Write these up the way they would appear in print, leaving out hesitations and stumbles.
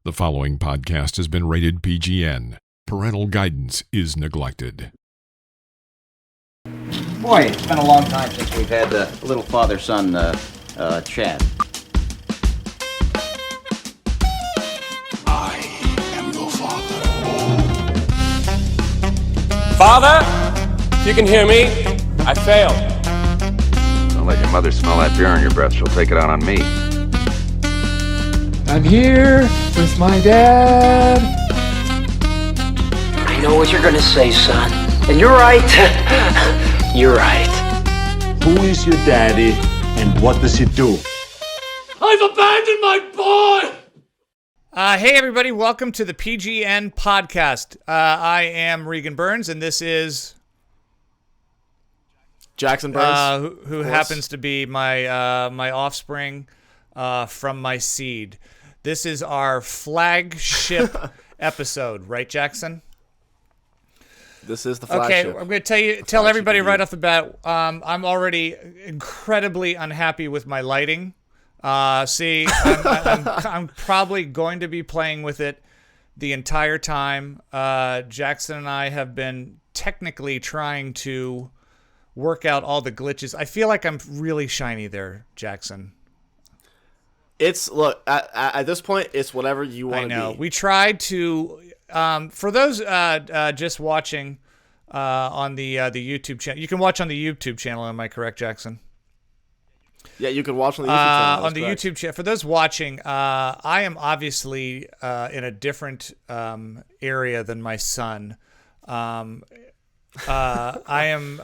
The following podcast has been rated PGN. Parental guidance is neglected. Boy, it's been a long time since we've had a little father-son chat. I am your father. Father, if you can hear me, I failed. Don't let your mother smell that beer on your breath. She'll take it out on me. I'm here with my dad. I know what you're gonna say, son. And you're right. You're right. Who is your daddy and what does he do? I've abandoned my boy! Hey everybody, welcome to the PGN podcast. I am Regan Burns, and this is Jackson Burns, who happens to be my my offspring from my seed. This is our flagship episode, right, Jackson? This is the flagship. Okay, I'm going to tell everybody right off the bat. I'm already incredibly unhappy with my lighting. I'm probably going to be playing with it the entire time. Jackson and I have been technically trying to work out all the glitches. I feel like I'm really shiny there, Jackson. Look at this point, it's whatever you want to be. I know. We tried to. For those just watching on the YouTube channel, you can watch on the YouTube channel. Am I correct, Jackson? Yeah, you can watch on the YouTube channel. On the YouTube channel. For those watching, I am obviously in a different area than my son. I'm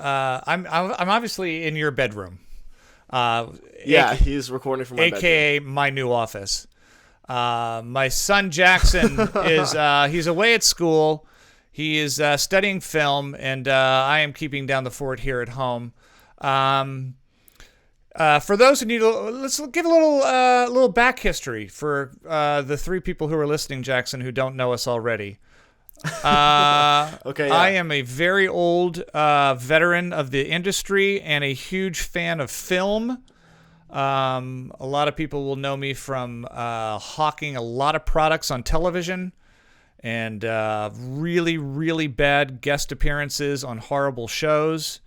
obviously in your bedroom. He's recording from my AKA bedroom. My new office. My son Jackson is he's away at school. He is studying film, and I am keeping down the fort here at home. For those who need, let's give a little back history for the three people who are listening, Jackson, who don't know us already. Okay. Yeah. I am a very old veteran of the industry and a huge fan of film. A lot of people will know me from hawking a lot of products on television and really, really bad guest appearances on horrible shows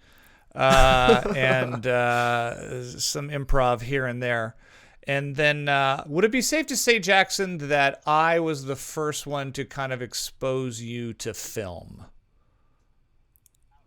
and some improv here and there. And then would it be safe to say, Jackson, that I was the first one to kind of expose you to film?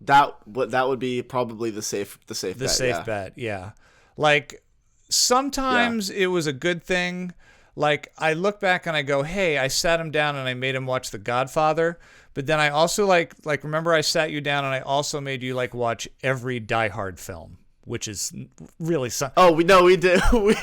That would be probably the safe bet. Yeah. Like sometimes it was a good thing. Like I look back and I go, hey, I sat him down and I made him watch The Godfather. But then I also like remember I sat you down and I also made you watch every Die Hard film, which is really something. Oh, we did. we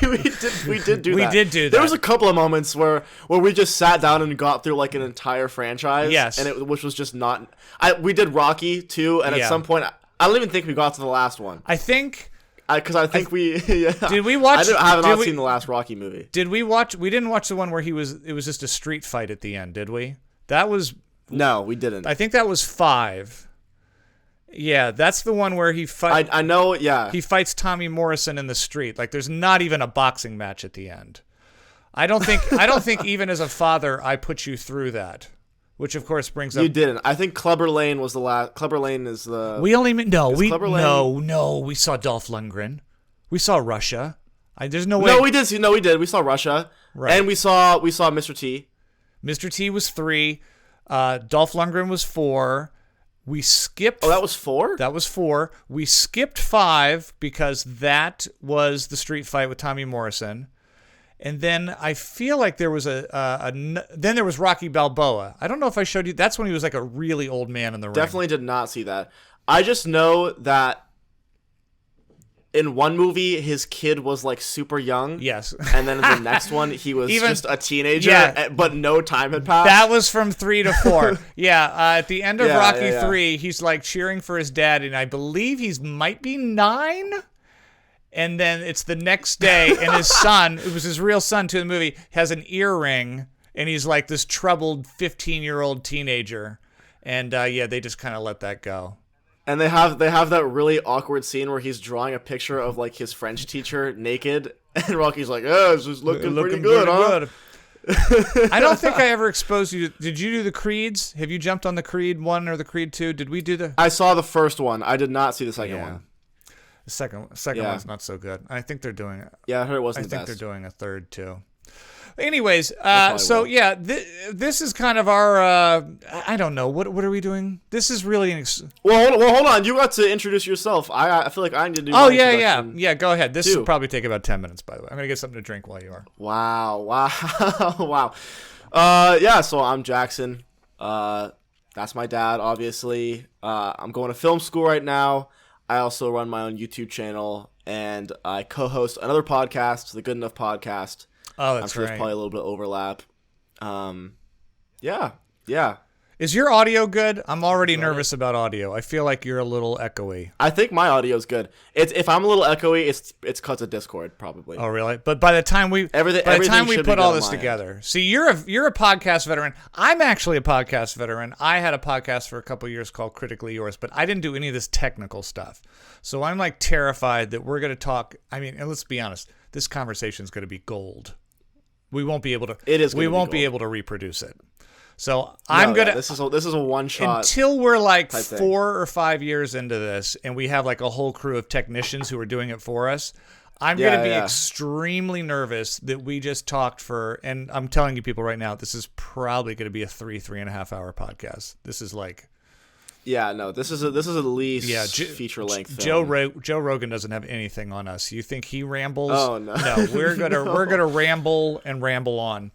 did do that. We did do that. There was a couple of moments where we just sat down and got through an entire franchise. Yes. Which was just not. We did Rocky too, and at some point, I don't even think we got to the last one. I think. Because I think we. Yeah. Did we watch? I have not seen the last Rocky movie. Did we watch? We didn't watch the one where it was just a street fight at the end, did we? That was. No, we didn't. I think that was 5. Yeah, that's the one where he fights. I know. Yeah, he fights Tommy Morrison in the street. There's not even a boxing match at the end. I don't think even as a father I put you through that, which of course brings up. You didn't. I think Clubber Lane was the last. Clubber Lane is the. We only no. We no. We saw Dolph Lundgren. We saw Russia. There's no way. No, we did. No, we did. We saw Russia. Right. And we saw Mr. T. Mr. T was 3. Dolph Lundgren was 4. We skipped. Oh, that was 4? That was 4. We skipped 5 because that was the street fight with Tommy Morrison. And then I feel like there was then there was Rocky Balboa. I don't know if I showed you. That's when he was a really old man in the ring. Definitely did not see that. I just know that in one movie, his kid was super young. Yes. And then in the next one, he was just a teenager, but no time had passed. That was from 3 to 4. Yeah. At the end of Rocky 3, he's cheering for his dad, and I believe he might be 9. And then it's the next day, and his son, it was his real son to the movie, has an earring, and he's this troubled 15-year-old teenager. And they just kind of let that go. And they have that really awkward scene where he's drawing a picture of his French teacher naked, and Rocky's like, "Oh, it's just looking pretty good, huh?" I don't think I ever exposed you. Did you do the Creeds? Have you jumped on the Creed 1 or the Creed 2? Did we do the... I saw the first one. I did not see the second one. The second one's not so good. I think they're doing it. Yeah, I heard it wasn't the best. I think they're doing a third, too. Anyways, this is kind of our, I don't know, what are we doing? This is really Well, hold on. You got to introduce yourself. I feel like I need to do Oh, yeah, go ahead. This will probably take about 10 minutes, by the way. I'm going to get something to drink while you are. Wow. Wow. So I'm Jackson. That's my dad, obviously. I'm going to film school right now. I also run my own YouTube channel, and I co-host another podcast, the Good Enough Podcast. Oh, that's I'm sure right. There's probably a little bit of overlap. Yeah. Is your audio good? I'm already nervous about audio. I feel like you're a little echoey. I think my audio is good. If I'm a little echoey, it's because of Discord, probably. Oh, really? But by the time we put all this together, see, you're a podcast veteran. I'm actually a podcast veteran. I had a podcast for a couple of years called Critically Yours, but I didn't do any of this technical stuff. So I'm like terrified that we're going to talk. I mean, and let's be honest, this conversation is going to be gold. We won't be able to. Be able to reproduce it. So I'm gonna. This is a one shot until we're like 4 or 5 years into this, and we have like a whole crew of technicians who are doing it for us. I'm gonna be extremely nervous that we just talked for, and I'm telling you people right now, this is probably going to be a 3.5 hour podcast. This is like. Yeah, no, this is at least feature length. Joe Rogan doesn't have anything on us. You think he rambles? Oh no, no, we're gonna ramble and ramble on.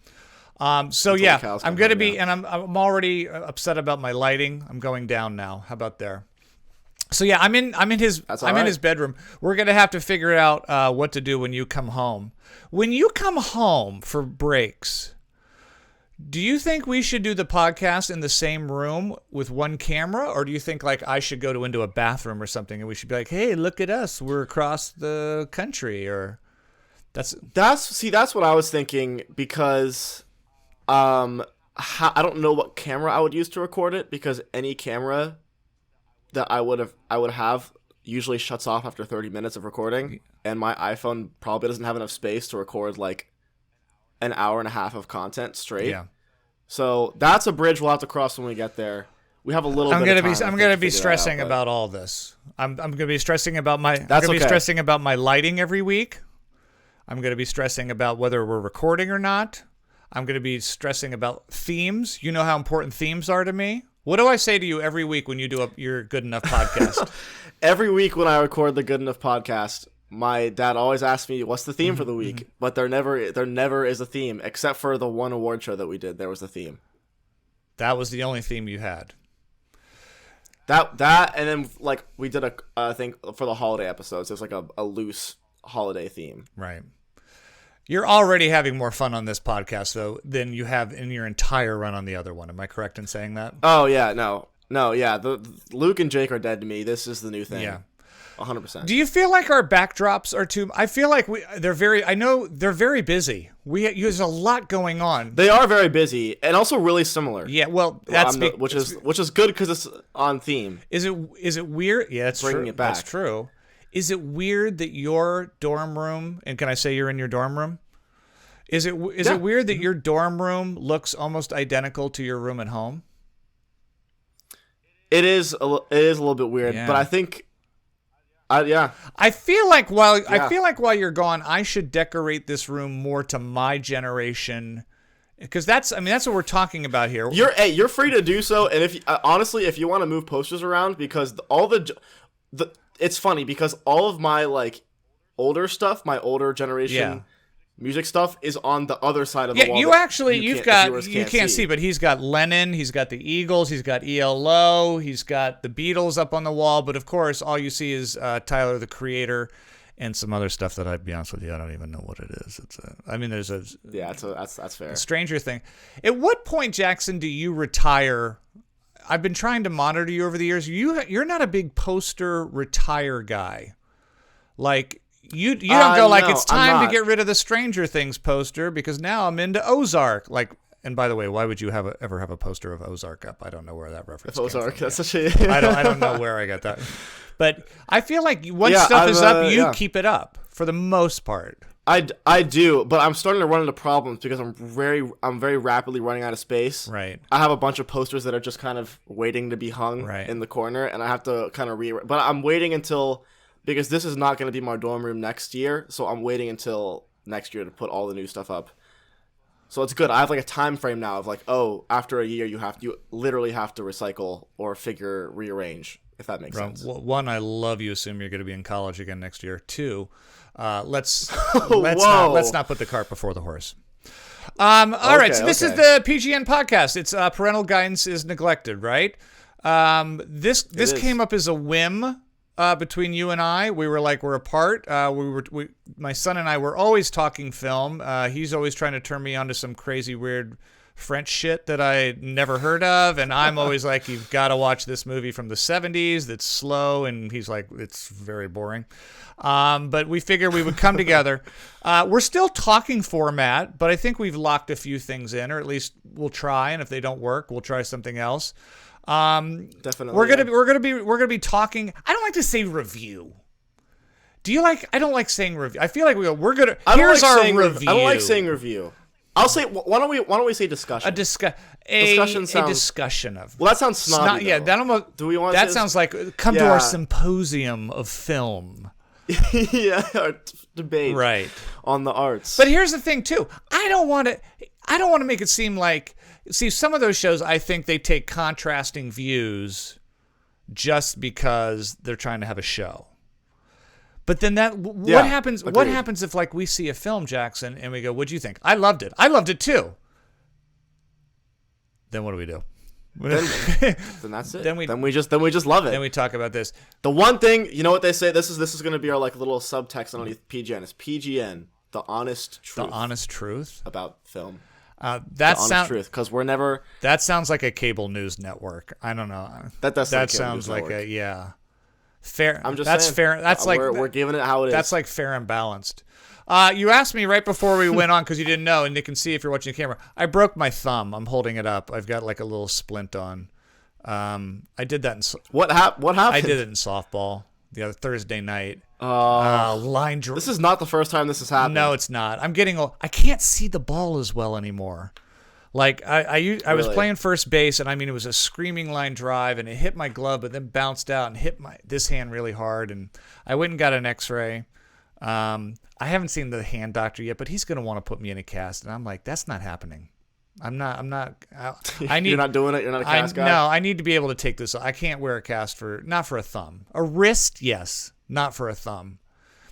I'm gonna be, and I'm already upset about my lighting. I'm going down now. How about there? So yeah, I'm in his bedroom. We're gonna have to figure out what to do when you come home. When you come home for breaks, do you think we should do the podcast in the same room with one camera, or do you think like I should go into a bathroom or something and we should be like, hey, look at us, we're across the country? Or that's what I was thinking, because I don't know what camera I would use to record it, because any camera that I would have usually shuts off after 30 minutes of recording, and my iPhone probably doesn't have enough space to record like an hour and a half of content straight. Yeah. So that's a bridge we'll have to cross when we get there. We have a little. I'm gonna be stressing about all this. I'm gonna be stressing about stressing about my lighting every week. I'm gonna be stressing about whether we're recording or not. I'm gonna be stressing about themes. You know how important themes are to me. What do I say to you every week when you do your Good Enough podcast? Every week when I record the Good Enough podcast, my dad always asks me, what's the theme for the week? But there never is a theme, except for the one award show that we did. There was a theme. That was the only theme you had. That and then like we did a thing for the holiday episodes. There's like a loose holiday theme. Right. You're already having more fun on this podcast though than you have in your entire run on the other one. Am I correct in saying that? Oh yeah, no, yeah. The Luke and Jake are dead to me. This is the new thing. Yeah. 100%. Do you feel like our backdrops are too? I feel like they're very busy. There's a lot going on. They are very busy and also really similar. Yeah, well, which is good because it's on theme. Is it weird? Yeah, that's bringing true. It back. That's true. Is it weird that your dorm room, and can I say you're in your dorm room? Is it weird that your dorm room looks almost identical to your room at home? It is a little bit weird, but I think. I feel like while you're gone, I should decorate this room more to my generation, because that's what we're talking about here. You're free to do so, and if honestly, if you want to move posters around, because all the it's funny because all of my like older stuff, my older generation music stuff is on the other side of the wall. You can't see, but he's got Lennon, he's got the Eagles, he's got ELO, he's got the Beatles up on the wall, but of course all you see is Tyler the Creator and some other stuff that, I'd be honest with you, I don't even know what it is. That's fair. A Stranger Thing. At what point, Jackson, do you retire? I've been trying to monitor you over the years. You're not a big poster retire guy. Like You don't go like, it's time to get rid of the Stranger Things poster because now I'm into Ozark. Like, and by the way, why would you ever have a poster of Ozark up? I don't know where that reference came Ozark, from. that's such a... I don't know where I got that. But I feel like once stuff is up, you keep it up for the most part. I do, but I'm starting to run into problems because I'm very rapidly running out of space. Right. I have a bunch of posters that are just kind of waiting to be hung Right. in the corner, and I have to kind of but I'm waiting until, because this is not going to be my dorm room next year, so I'm waiting until next year to put all the new stuff up. So it's good. I have like a time frame now of like, oh, after a year you literally have to recycle or rearrange, if that makes sense. One, I love you assume you're going to be in college again next year. Two, let's not put the cart before the horse. All right, so this is the PGN podcast. It's Parental Guidance is Neglected, right? This came up as a whim between you and I. We're apart. My son and I were always talking film. He's always trying to turn me onto some crazy, weird French shit that I never heard of, and I'm always like, you've got to watch this movie from the 70s that's slow, and he's like, it's very boring. But we figured we would come together. We're still talking format, but I think we've locked a few things in, or at least we'll try, and if they don't work, we'll try something else. Definitely. We're gonna be talking. I don't like to say review. Do you like? I don't like saying review. I feel like we're gonna. Here's our review. I don't like saying review. I'll say. Why don't we say discussion? A discussion sounds. A discussion of. Well, that sounds snobby. Yeah, that almost. Do we want? That sounds like come to our symposium of film. Yeah, our debate. Right. On the arts. But here's the thing too. I don't want to make it seem like. See, some of those shows, I think they take contrasting views just because they're trying to have a show. But then what happens? Agreed. What happens if like we see a film, Jackson, and we go, "What'd you think?" I loved it. I loved it too. Then what do we do? Then that's it. Then we just love it. Then we talk about this. The one thing, you know what they say? This is going to be our like little subtext underneath PGN. It's PGN, the honest truth. The honest truth about film. That honest truth, because we're never. That sounds like a cable news network. I don't know. That sounds like a fair. I'm just that's saying, fair. That's like we're giving it how it is. That's like fair and balanced. You asked me right before we went on because you didn't know, and you can see if you're watching the camera. I broke my thumb. I'm holding it up. I've got like a little splint on. I did that in. What happened? I did it in softball the other Thursday night. Line drive. This is not the first time this has happened. No, it's not. I'm getting old. I can't see the ball as well anymore. Like I was playing first base, and I mean it was a screaming line drive, and it hit my glove, but then bounced out and hit this hand really hard, and I went and got an X-ray. I haven't seen the hand doctor yet, but he's gonna want to put me in a cast, and I'm like, that's not happening. I'm not. I need. You're not doing it. You're not a cast guy. No, I need to be able to take this. I can't wear a cast not for a thumb. A wrist, yes, not for a thumb.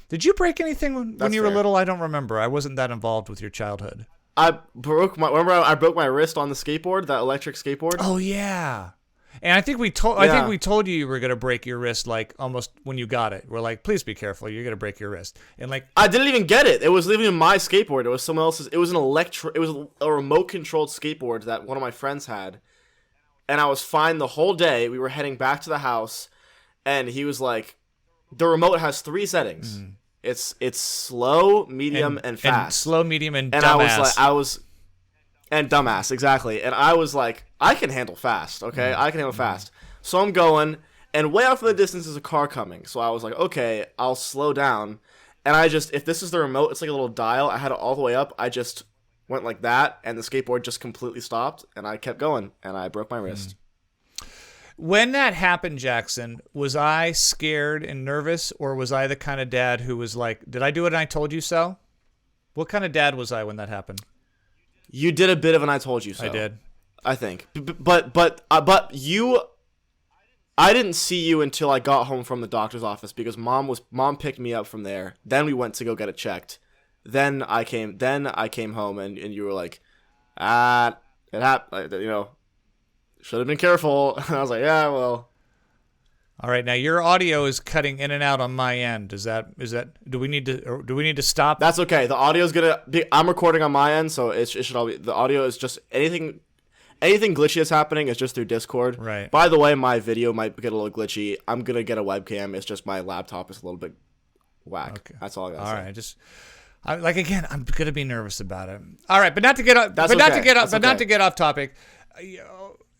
Did you break anything when you were little? I don't remember. I wasn't that involved with your childhood. I broke my wrist on the skateboard, that electric skateboard. Oh yeah, and I think we told you were gonna break your wrist like almost when you got it. We're like, please be careful, you're gonna break your wrist. And like, I didn't even get it. It was even my skateboard. It was someone else's. It was it was a remote controlled skateboard that one of my friends had, and I was fine the whole day. We were heading back to the house, and he was like, the remote has 3 settings. Mm. It's slow, medium, and fast. And slow, medium, and dumbass. And dumbass, exactly. And I was like, I can handle fast, okay? I can handle fast. So I'm going, and way off in the distance is a car coming. So I was like, okay, I'll slow down. And if this is the remote, it's like a little dial. I had it all the way up. I just went like that, and the skateboard just completely stopped, and I kept going, and I broke my wrist. When that happened, Jackson, was I scared and nervous, or was I the kind of dad who was like, did I do it and I told you so? What kind of dad was I when that happened? You did a bit of an I told you so. I did. I think. But I didn't see you until I got home from the doctor's office because mom picked me up from there. Then we went to go get it checked. Then I came home and you were like, it happened, should have been careful. And I was like, yeah, well. All right, now your audio is cutting in and out on my end. Is that do we need to stop? That's okay. The audio is gonna be. I'm recording on my end, so it should all be. The audio is just anything glitchy that's happening is just through Discord. Right. By the way, my video might get a little glitchy. I'm gonna get a webcam. It's just my laptop is a little bit whack. Okay. That's all I gotta say. All right, again, I'm gonna be nervous about it. All right, but not to get off. Not to get off topic.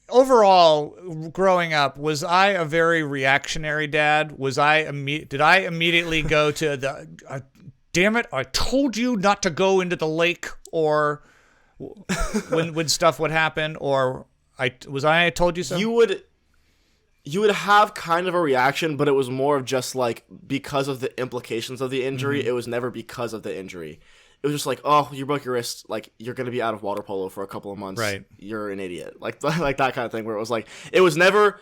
Overall, growing up, was I a very reactionary dad? Did I immediately go to damn it, I told you not to go into the lake, or when stuff would happen, or I told you so? You would have kind of a reaction, but it was more of just like because of the implications of the injury. It was never because of the injury. It was just like, oh, you broke your wrist, like you're gonna be out of water polo for a couple of months. Right. You're an idiot. Like that kind of thing, where it was like, it was never,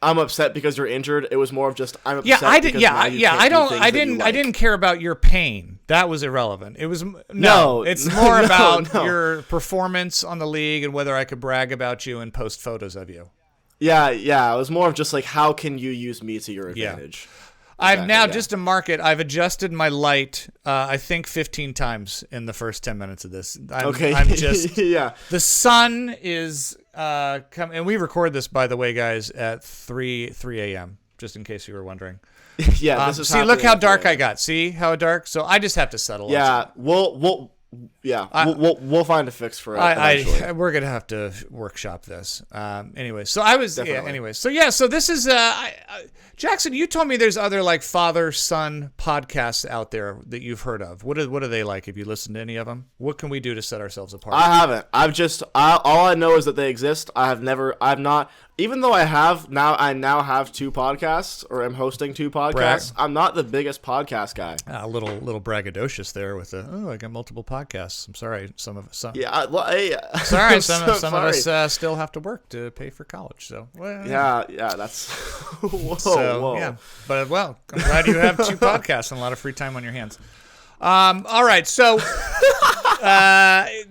I'm upset because you're injured. It was more of just, I'm upset. I didn't care about your pain. That was irrelevant. It was it's more about your performance on the league and whether I could brag about you and post photos of you. Yeah. It was more of just like, how can you use me to your advantage? I've now, just to mark it, I've adjusted my light, I think 15 times in the first 10 minutes of this. I'm just, the sun is coming, and we record this, by the way, guys, at 3 a.m., just in case you were wondering. This is see, look how dark I got. See how dark? So I just have to settle. Yeah, we'll find a fix for it. We're gonna have to workshop this. Anyway, so I was so this is Jackson. You told me there's other like father-son podcasts out there that you've heard of. What are they like? Have you listened to any of them? What can we do to set ourselves apart? I haven't. All I know is that they exist. I've not. Even though I now have 2 podcasts, or am hosting 2 podcasts, I'm not the biggest podcast guy. A little braggadocious there with I got multiple podcasts. I'm sorry, some of us. Some of us still have to work to pay for college. So that's whoa. Yeah, but I'm glad you have 2 podcasts and a lot of free time on your hands. All right, so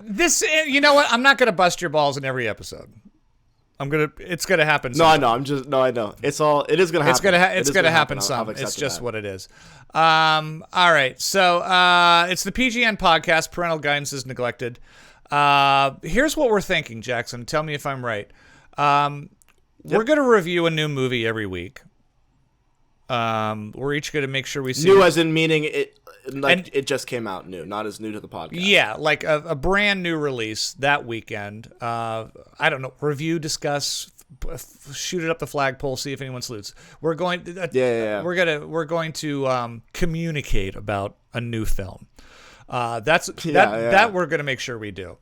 this, you know what? I'm not gonna bust your balls in every episode. It's gonna happen. No, I know. I know. It is gonna happen. It's gonna happen. It's just what it is. All right. So it's the PGN podcast. Parental Guidance is Neglected. Here's what we're thinking, Jackson. Tell me if I'm right. We're gonna review a new movie every week. We're each gonna make sure we see new, as in meaning it. It just came out new, not as new to the podcast. Yeah, like a brand new release that weekend. I don't know. Review, discuss, shoot it up the flagpole, see if anyone salutes. We're going. We're going to communicate about a new film. That we're gonna make sure we do.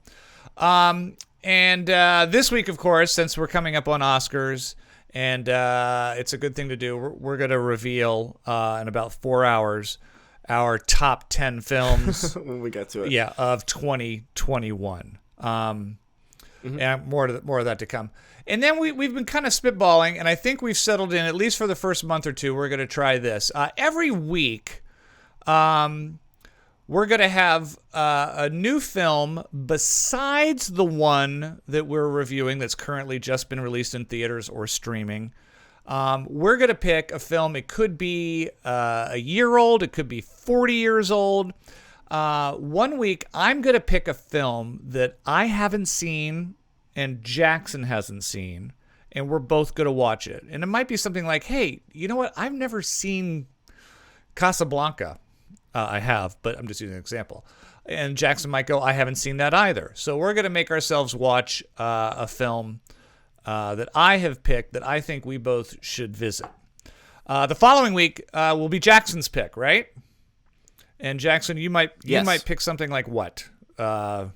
And this week, of course, since we're coming up on Oscars, and it's a good thing to do, we're gonna reveal in about 4 hours our top 10 films when we get to it. Yeah, of 2021. And more of that to come. And then we've been kind of spitballing, and I think we've settled in, at least for the first month or two, we're going to try this. Every week, we're going to have a new film besides the one that we're reviewing that's currently just been released in theaters or streaming. We're going to pick a film. It could be a year old. It could be 40 years old. 1 week, I'm going to pick a film that I haven't seen and Jackson hasn't seen, and we're both going to watch it. And it might be something like, hey, you know what? I've never seen Casablanca. I have, but I'm just using an example. And Jackson might go, I haven't seen that either. So we're going to make ourselves watch a film that I have picked that I think we both should visit. The following week will be Jackson's pick, right? And Jackson, you might pick something like what? It'll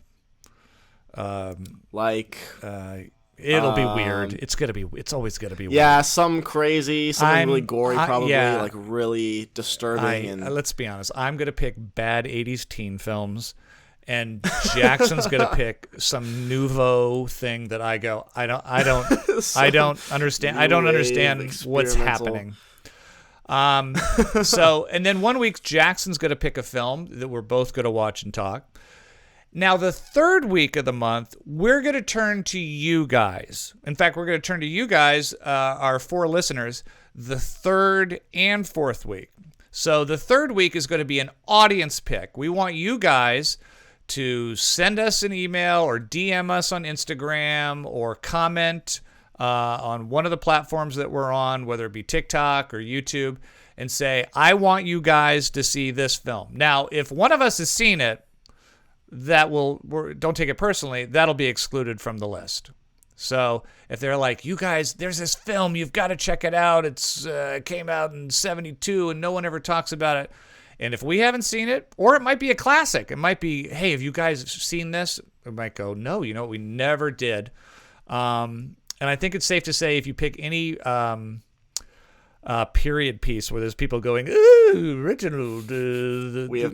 be weird. It's always gonna be weird. Yeah, some crazy, something really gory, probably like really disturbing. Let's be honest. I'm gonna pick bad '80s teen films. And Jackson's gonna pick some nouveau thing that I don't understand. I don't understand what's happening. So, and then 1 week Jackson's gonna pick a film that we're both gonna watch and talk. Now, the third week of the month, we're gonna turn to you guys. In fact, we're gonna turn to you guys, our 4 listeners, the third and fourth week. So the third week is gonna be an audience pick. We want you guys to send us an email or DM us on Instagram or comment on one of the platforms that we're on, whether it be TikTok or YouTube, and say, I want you guys to see this film. Now, if one of us has seen it, don't take it personally, that'll be excluded from the list. So if they're like, you guys, there's this film, you've got to check it out. It came out in 1972 and no one ever talks about it. And if we haven't seen it, or it might be a classic, it might be, hey, have you guys seen this? It might go, no, we never did. And I think it's safe to say if you pick any period piece where there's people going, ooh, Reginald, we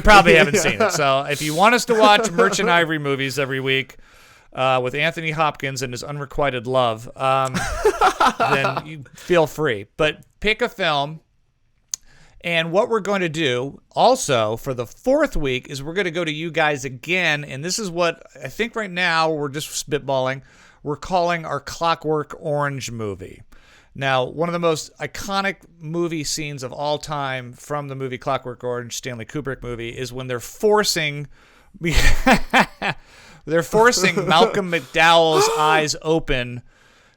probably haven't seen it. So if you want us to watch Merchant Ivory movies every week with Anthony Hopkins and his unrequited love, then you feel free. But pick a film. And what we're going to do also for the 4th week is we're going to go to you guys again. And this is what I think right now we're just spitballing. We're calling our Clockwork Orange movie. Now, one of the most iconic movie scenes of all time from the movie Clockwork Orange, Stanley Kubrick movie, is when they're forcing Malcolm McDowell's eyes open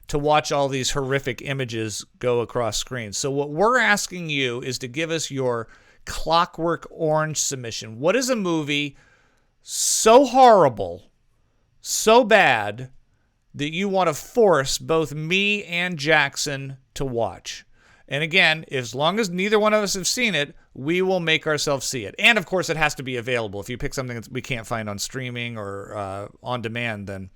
to watch all these horrific images go across screens. So what we're asking you is to give us your Clockwork Orange submission. What is a movie so horrible, so bad, that you want to force both me and Jackson to watch? And again, as long as neither one of us have seen it, we will make ourselves see it. And of course, it has to be available. If you pick something that we can't find on streaming or on demand, then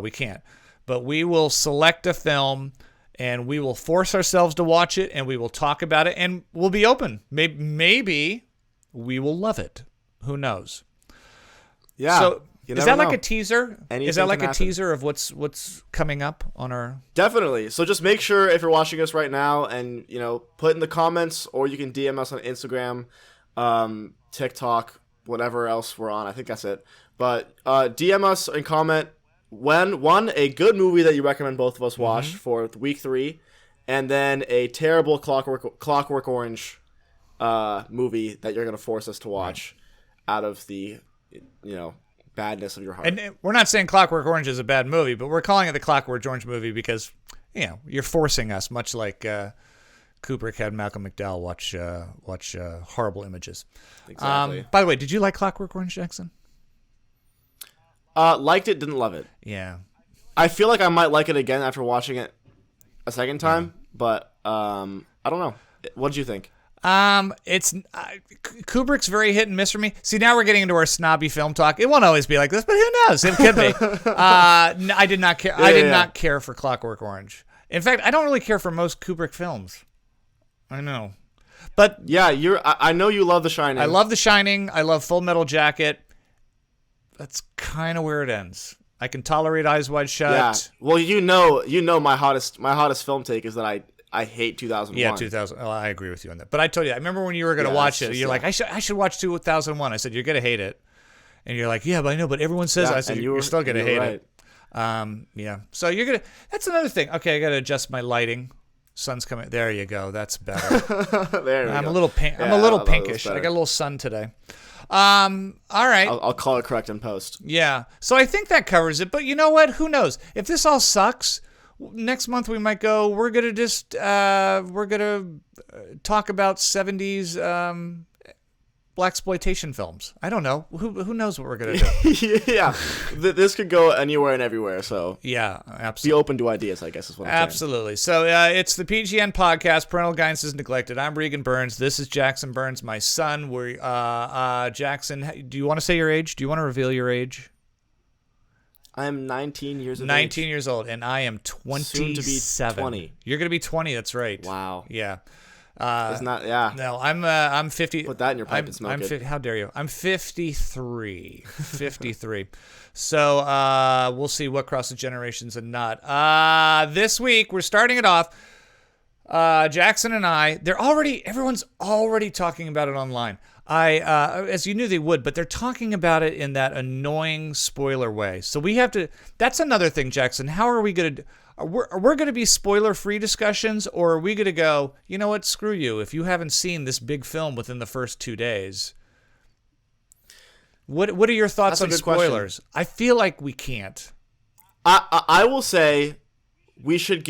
we can't. But we will select a film and we will force ourselves to watch it and we will talk about it and we'll be open. Maybe we will love it. Who knows? Yeah. So is that like know. a teaser? Anything is that like can a happen. teaser of what's coming up on our... Definitely. So just make sure if you're watching us right now and, put in the comments, or you can DM us on Instagram, TikTok, whatever else we're on. I think that's it. But DM us and comment when a good movie that you recommend both of us watch for week 3, and then a terrible Clockwork Orange movie that you're going to force us to watch out of the, badness of your heart. And we're not saying Clockwork Orange is a bad movie, but we're calling it the Clockwork Orange movie because, you're forcing us, much like Kubrick had Malcolm McDowell watch horrible images. Exactly. By the way, did you like Clockwork Orange, Jackson? Liked it, didn't love it. Yeah. I feel like I might like it again after watching it a second time, but I don't know. What did you think? It's Kubrick's very hit and miss for me. See, now we're getting into our snobby film talk. It won't always be like this, but who knows? It could be. I did not care. I did not care for Clockwork Orange. In fact, I don't really care for most Kubrick films. I know, but yeah, I know you love The Shining. I love The Shining. I love Full Metal Jacket. That's kind of where it ends. I can tolerate Eyes Wide Shut. Yeah. Well, my hottest film take is that I hate 2001. Yeah, 2000. Oh, I agree with you on that. But I told you, I remember when you were going to watch it. You're like, I should watch 2001. I said, you're going to hate it. And you're like, yeah, but I know, but everyone says I said, you're still going to hate it. Yeah. So you're going to, that's another thing. Okay, I got to adjust my lighting. Sun's coming. There you go. That's better. There we I'm go. A little pink. I'm a little pinkish. I got a little sun today. All right. I'll call it correct in post. Yeah. So I think that covers it. But you know what? Who knows? If this all sucks, next month we might go, we're going to talk about 70s blaxploitation films. I don't know. Who knows what we're going to do? Yeah. This could go anywhere and everywhere. So yeah, absolutely. Be open to ideas, I guess is what I'm saying. Absolutely. So it's the PGN podcast, Parental Guidance is Neglected. I'm Regan Burns. This is Jackson Burns, my son. Jackson, do you want to say your age? Do you want to reveal your age? I am 19 years old. 19 years old, and I am 27. Soon to be 20. You're going to be 20, that's right. Wow. Yeah. It's not, yeah. No, I'm 50. Put that in your pipe and smoke it. How dare you? I'm 53. 53. So we'll see what crosses generations and not. This week, we're starting it off. Jackson and I, everyone's already talking about it online. As you knew they would, but they're talking about it in that annoying spoiler way. So we have to, that's another thing, Jackson. How are we going to, we're going to be spoiler-free discussions, or are we going to go, you know what, screw you. If you haven't seen this big film within the first 2 days, what are your thoughts on spoilers? Question. I feel like we can't. I will say we should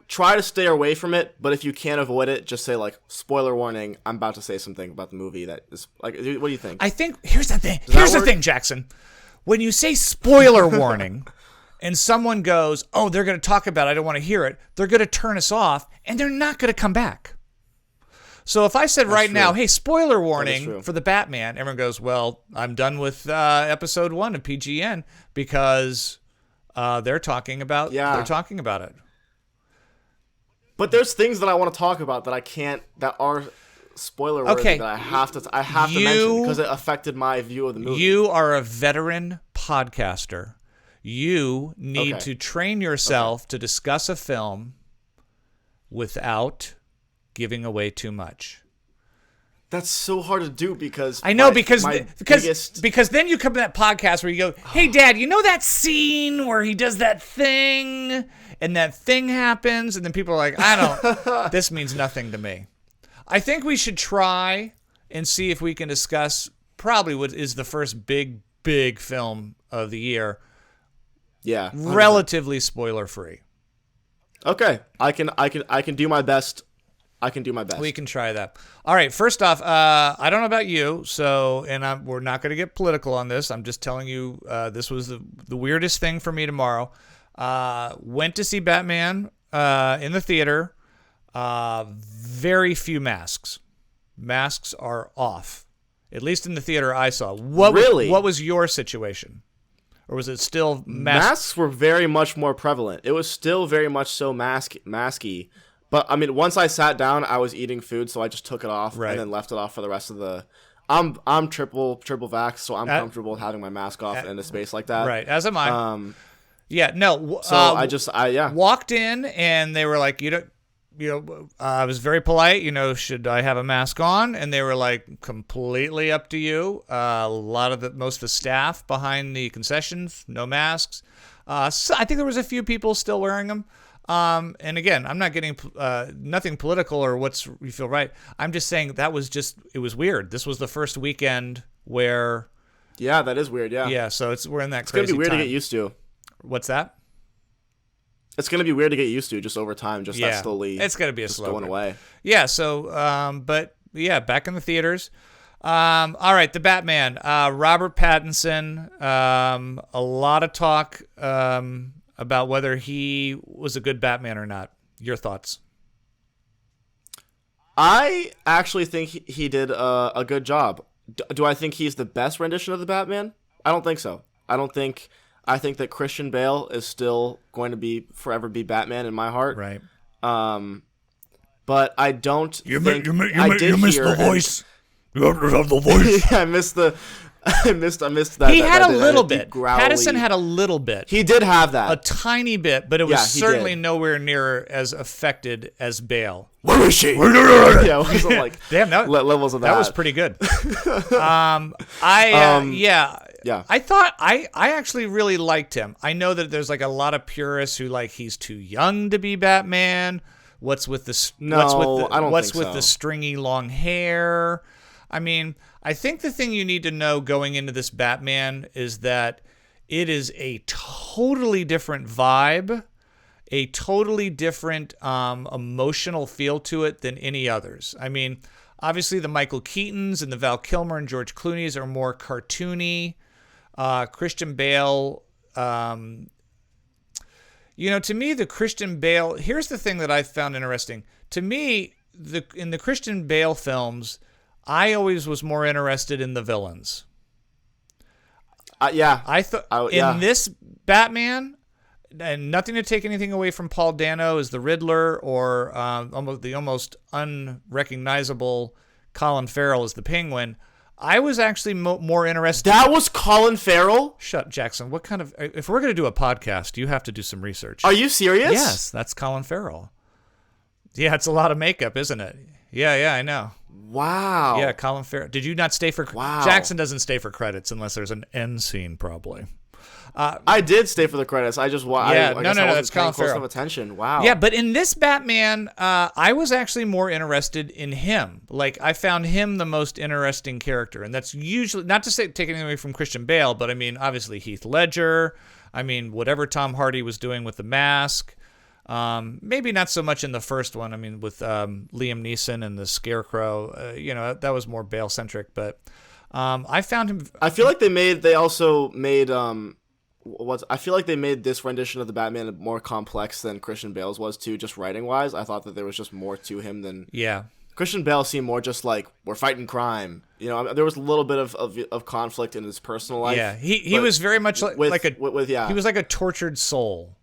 try to stay away from it, but if you can't avoid it, just say, like, spoiler warning, I'm about to say something about the movie that is, like, what do you think? I think, here's the thing. Here's the thing, Jackson. When you say spoiler warning and someone goes, oh, they're going to talk about it, I don't want to hear it, they're going to turn us off, and they're not going to come back. So if I said right now, true. hey, spoiler true. warning for the Batman, everyone goes, well, I'm done with episode 1 of PGN because they're talking about it. But there's things that I want to talk about that I can't, that are spoiler worthy that I have to mention because it affected my view of the movie. You are a veteran podcaster. You need to train yourself to discuss a film without giving away too much. That's so hard to do because I know because then you come to that podcast where you go, hey, Dad, you know that scene where he does that thing and that thing happens, and then people are like, I don't. This means nothing to me. I think we should try and see if we can discuss probably what is the first big film of the year. Yeah, 100%. Relatively spoiler free. Okay, I can do my best. I can do my best. We can try that. All right. First off, I don't know about you, we're not going to get political on this. I'm just telling you, this was the weirdest thing for me tomorrow. Went to see Batman in the theater. Very few masks. Masks are off, at least in the theater I saw. What was your situation? Or was it still masks were very much more prevalent. It was still very much so masky. But I mean, once I sat down, I was eating food, so I just took it off and then left it off for the rest of the. I'm triple vax, so I'm comfortable with having my mask off in a space like that. Right, as am I. Yeah, no. So I walked in and they were like, I was very polite. Should I have a mask on? And they were like, completely up to you. Most of the staff behind the concessions, no masks. So I think there was a few people still wearing them. And again, I'm not getting nothing political or you feel right. I'm just saying it was weird. This was the first weekend where. Yeah, that is weird. Yeah. Yeah. So we're in that. It's crazy gonna be weird time. to get used to. What's that? It's gonna be weird to get used to just over time. Just that slowly. It's gonna be a slow going away. Yeah. So, back in the theaters. All right, the Batman. Robert Pattinson. A lot of talk about whether he was a good Batman or not. Your thoughts? I actually think he did a good job. Do I think he's the best rendition of the Batman? I don't think so. I think that Christian Bale is still going to forever be Batman in my heart. Right. But I don't You think... missed the voice. You have the voice. Yeah, I missed that. He had a little bit. bit. Pattinson had a little bit. He did have that. A tiny bit, but it was certainly nowhere near as affected as Bale. Where is she? Yeah, it was like damn, levels of that. That was pretty good. Yeah. I thought I actually really liked him. I know that there's like a lot of purists who like he's too young to be Batman. What's with the stringy long hair? I mean, I think the thing you need to know going into this Batman is that it is a totally different vibe, a totally different emotional feel to it than any others. I mean, obviously the Michael Keatons and the Val Kilmer and George Clooney's are more cartoony. Christian Bale, to me, the Christian Bale, here's the thing that I found interesting. To me, in the Christian Bale films, I always was more interested in the villains. I thought in this Batman, and nothing to take anything away from Paul Dano as the Riddler or almost unrecognizable Colin Farrell as the Penguin. I was actually more interested. That was Colin Farrell? Shut, Jackson. What kind of... If we're going to do a podcast, you have to do some research. Are you serious? Yes, that's Colin Farrell. Yeah, it's a lot of makeup, isn't it? Yeah, I know. Wow. Yeah, Colin Farrell. Did you not stay for... Wow. Jackson doesn't stay for credits unless there's an end scene, probably. I did stay for the credits. I just... I guess I wasn't paying close enough attention. Wow. Yeah, but in this Batman, I was actually more interested in him. Like, I found him the most interesting character. And that's usually... Not to say take anything away from Christian Bale, but I mean, obviously Heath Ledger. I mean, whatever Tom Hardy was doing with The Mask. Maybe not so much in the first one. I mean, with Liam Neeson and the Scarecrow, that was more Bale-centric. But I found him... I feel like I feel like they made this rendition of the Batman more complex than Christian Bale's was too, just writing wise. I thought that there was just more to him than Christian Bale seemed more just like, we're fighting crime. You know, there was a little bit of conflict in his personal life. Yeah, he was very much he was like a tortured soul.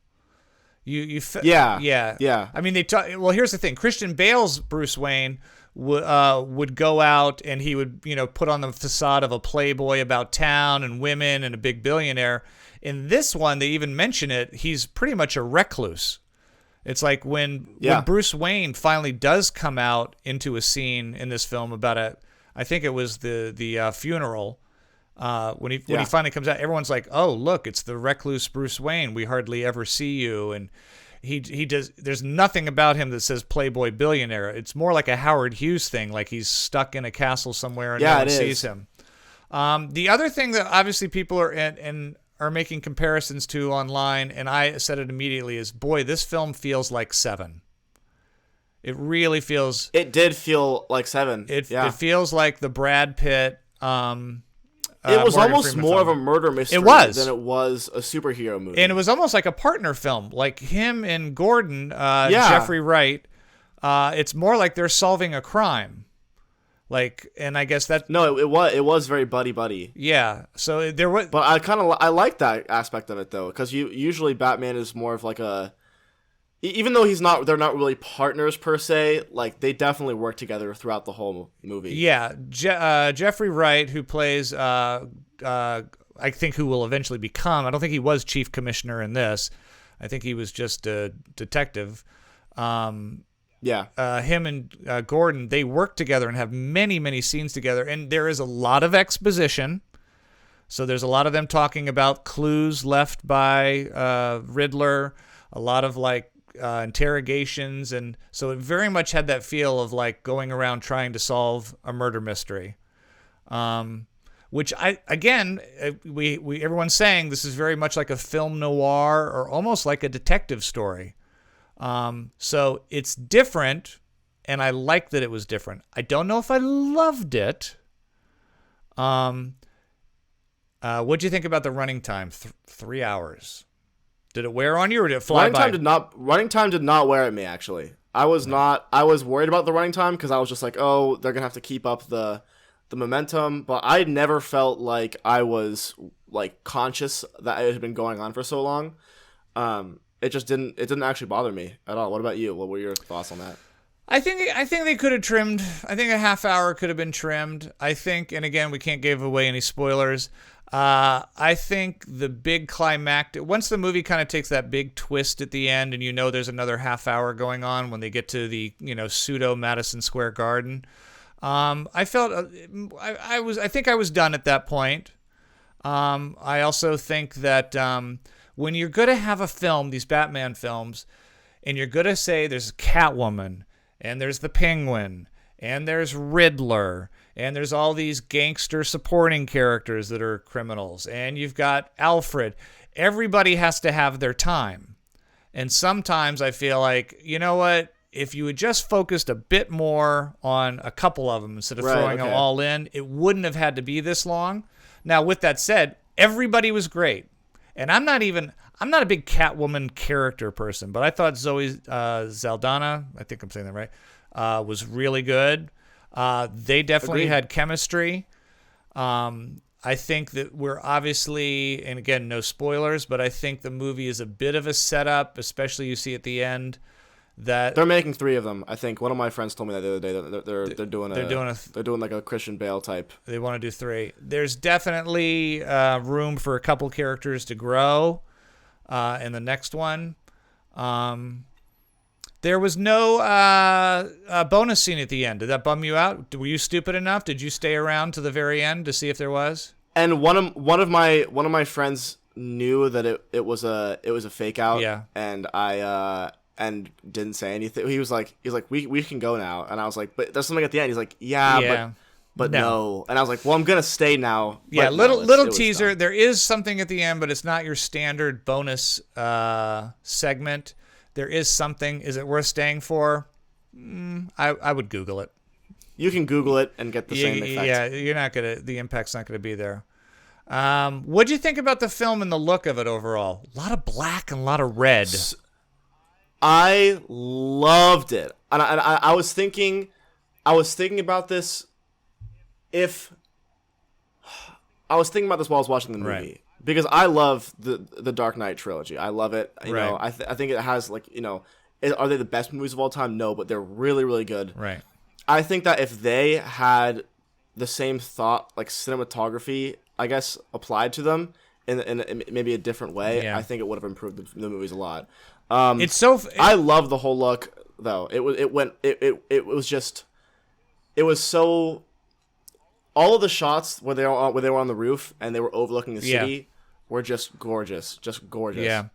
Yeah. I mean, well, here's the thing. Christian Bale's Bruce Wayne would go out and he would, put on the facade of a playboy about town and women and a big billionaire. In this one, they even mention it. He's pretty much a recluse. It's like when Bruce Wayne finally does come out into a scene in this film about I think it was the funeral. When he finally comes out, everyone's like, "Oh, look, it's the recluse Bruce Wayne. We hardly ever see you." And he does. There's nothing about him that says playboy billionaire. It's more like a Howard Hughes thing, like he's stuck in a castle somewhere and no one sees him. The other thing that obviously people are making comparisons to online, and I said it immediately, is, boy, this film feels like Seven. It really feels. It did feel like Seven. It feels like the Brad Pitt. It was almost Freeman more film. of a murder mystery than it was a superhero movie. And it was almost like a partner film, like him and Gordon, Jeffrey Wright. It's more like they're solving a crime. And I guess that it was very buddy. Yeah, so there was. But I like that aspect of it though, because usually Batman is more of like a. Even though they're not really partners per se. Like they definitely work together throughout the whole movie. Yeah, Jeffrey Wright, who plays, I think who will eventually become. I don't think he was chief commissioner in this. I think he was just a detective. Him and Gordon, they work together and have many, many scenes together. And there is a lot of exposition. So there's a lot of them talking about clues left by Riddler. A lot of interrogations, and so it very much had that feel of like going around trying to solve a murder mystery, which everyone's saying this is very much like a film noir or almost like a detective story. So it's different, and I like that it was different. I don't know if I loved it. What'd you think about the running time? 3 hours. Did it wear on you, or did it fly by? Running time did not wear at me, actually. I was worried about the running time because I was just like, oh, they're gonna have to keep up the momentum. But I never felt like I was conscious that it had been going on for so long. It didn't actually bother me at all. What about you? What were your thoughts on that? I think they could have trimmed. I think a half hour could have been trimmed. I think, and again, we can't give away any spoilers. I think the big climactic, once the movie kind of takes that big twist at the end, and there's another half hour going on when they get to the pseudo Madison Square Garden. I felt I think I was done at that point. I also think that when you're going to have a film, these Batman films, and you're going to say there's Catwoman, and there's the Penguin, and there's Riddler, and there's all these gangster supporting characters that are criminals, and you've got Alfred. Everybody has to have their time. And sometimes I feel like, you know what? If you had just focused a bit more on a couple of them instead of throwing them all in, it wouldn't have had to be this long. Now, with that said, everybody was great. And I'm not a big Catwoman character person, but I thought Zoe Saldana, I think I'm saying that right, was really good. They definitely had chemistry. I think that we're obviously, and again, no spoilers, but I think the movie is a bit of a setup, especially you see at the end that they're making 3 of them. I think one of my friends told me that the other day that they're doing like a Christian Bale type. They want to do 3. There's definitely room for a couple characters to grow in the next one. There was no bonus scene at the end. Did that bum you out? Were you stupid enough? Did you stay around to the very end to see if there was? And one of my friends knew that it was a fake out. Yeah. And I didn't say anything. He was like we can go now. And I was like, but there's something at the end. He's like, but no. And I was like, well, I'm gonna stay now. Yeah, little teaser. Done. There is something at the end, but it's not your standard bonus segment. There is something. Is it worth staying for? I would Google it. You can Google it and get the same effect. Yeah, the impact's not gonna be there. What'd you think about the film and the look of it overall? A lot of black and a lot of red. I loved it, and I was thinking I was thinking about this. I was thinking about this while I was watching the movie. Right. Because I love the Dark Knight trilogy. I love it. You know, I think it has, like, you know, are they the best movies of all time? No, but they're really, really good. Right. I think that if they had the same thought, like cinematography, I guess, applied to them in maybe a different way, I think it would have improved the movies a lot. I love the whole look, though. It was so. All of the shots where they were on the roof and they were overlooking the city were just gorgeous. Yeah.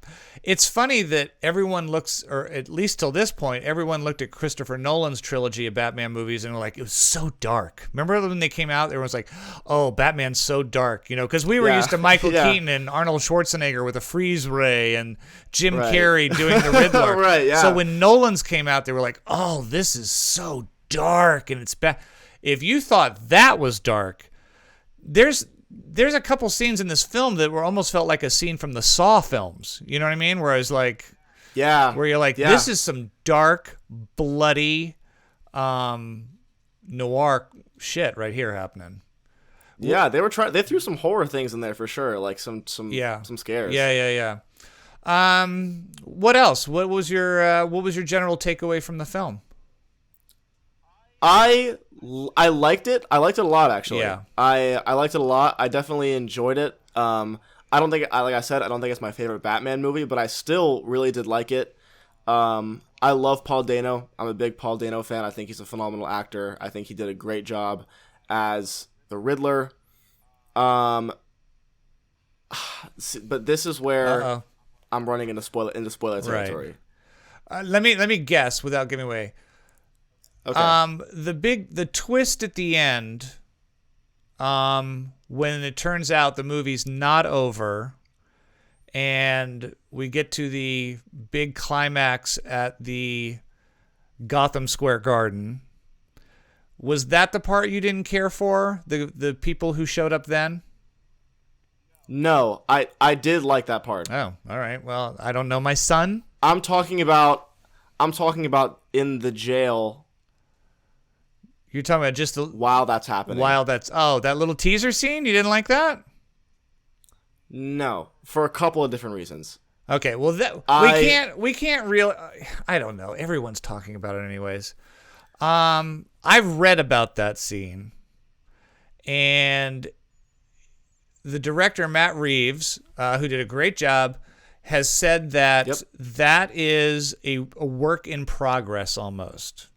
It's funny that everyone looks, or at least till this point, everyone looked at Christopher Nolan's trilogy of Batman movies and were like, it was so dark. Remember when they came out, everyone was like, oh, Batman's so dark, you know, because we were used to Michael Keaton and Arnold Schwarzenegger with a freeze ray and Jim Carrey doing the Riddler. Right, yeah. So when Nolan's came out, they were like, oh, this is so dark and it's bad. If you thought that was dark, there's a couple scenes in this film that were almost felt like a scene from the Saw films. You know what I mean? Where I was like, where you're like, this is some dark, bloody, noir shit right here happening. Yeah, they threw some horror things in there for sure, like some scares. Yeah. What else? What was your general takeaway from the film? I liked it. I liked it a lot, actually. Yeah. I liked it a lot. I definitely enjoyed it. I don't think, like I said, I don't think it's my favorite Batman movie, but I still really did like it. I love Paul Dano. I'm a big Paul Dano fan. I think he's a phenomenal actor. I think he did a great job as the Riddler. But this is where I'm running into spoiler territory. Right. Let me guess without giving away. Okay. The twist at the end, when it turns out the movie's not over, and we get to the big climax at the Gotham Square Garden, was that the part you didn't care for? The people who showed up then? No, I did like that part. Oh, all right. Well, I don't know my son. I'm talking about in the jail. You're talking about just while that's happening. That little teaser scene? You didn't like that? No, for a couple of different reasons. Okay, well we can't really. I don't know. Everyone's talking about it anyways. I've read about that scene, and the director Matt Reeves, who did a great job, has said that that is a work in progress almost.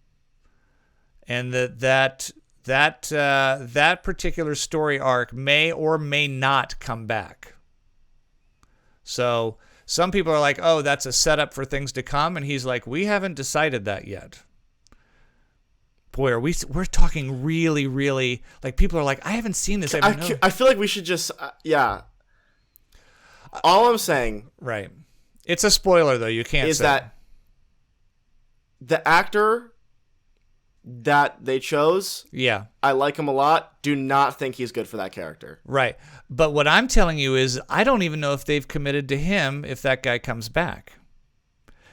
And that particular story arc may or may not come back. So some people are like, "Oh, that's a setup for things to come," and he's like, "We haven't decided that yet." Boy, we're talking really, really, like, people are like, "I haven't seen this." I feel like we should just All I'm saying, right? It's a spoiler though. You can't is say that the actor that they chose, I like him a lot. Do not think he's good for that character. Right. But what I'm telling you is I don't even know if they've committed to him if that guy comes back.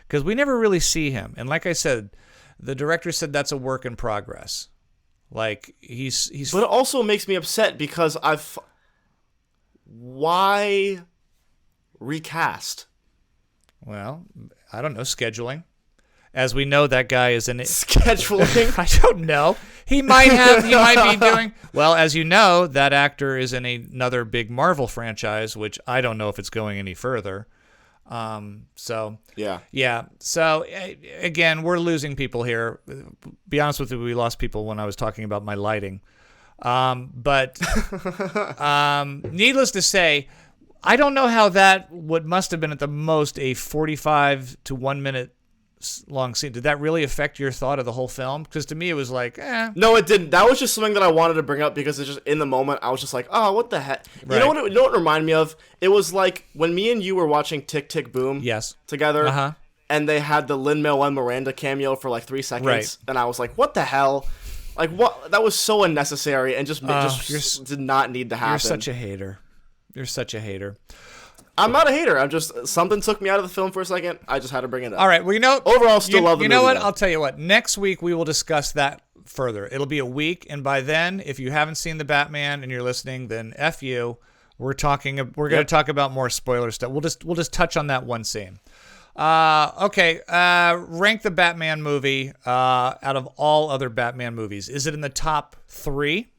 Because we never really see him. And like I said, the director said that's a work in progress. Like, he's But it also makes me upset because why recast? Well, I don't know, scheduling. As we know, that guy is in scheduling. I don't know. He might be doing well. As you know, that actor is in another big Marvel franchise, which I don't know if it's going any further. So again, we're losing people here. Be honest with you, we lost people when I was talking about my lighting. But needless to say, I don't know how what must have been at the most a 45 to 1 minute long scene. Did that really affect your thought of the whole film? Because to me it was like, No, it didn't. That was just something that I wanted to bring up because it's just in the moment I was just like, oh, what the heck? Right. You know what it reminded me of? It was like when me and you were watching Tick Tick Boom together, and they had the Lin-Manuel Miranda cameo for like 3 seconds, and I was like, what the hell? Like, what? That was so unnecessary and just did not need to happen. You're such a hater. I'm not a hater. I'm just, something took me out of the film for a second. I just had to bring it up. All right. Well, overall, still love the movie. You know what? Though. I'll tell you what. Next week we will discuss that further. It'll be a week, and by then, if you haven't seen the Batman and you're listening, then F you. We're going to talk about more spoiler stuff. We'll just touch on that one scene. Okay. Rank the Batman movie out of all other Batman movies. Is it in the top 3?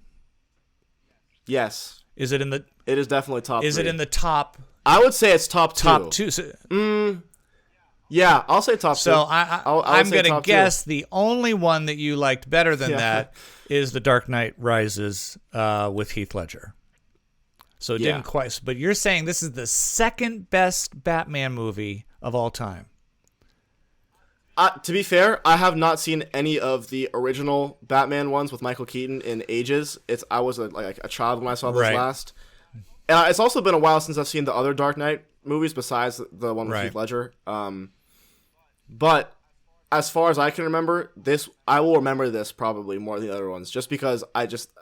Yes. Is it in the? It is definitely top 3. Is it in the top? I would say it's top 2. Top 2. So, yeah, I'll say top 2. So I'm going to guess the only one that you liked better than that is The Dark Knight Rises with Heath Ledger. So it didn't quite. But you're saying this is the second best Batman movie of all time. To be fair, I have not seen any of the original Batman ones with Michael Keaton in ages. I was a child when I saw this last. It's also been a while since I've seen the other Dark Knight movies besides the one with Heath Ledger. But as far as I can remember, I will remember this probably more than the other ones, just because I just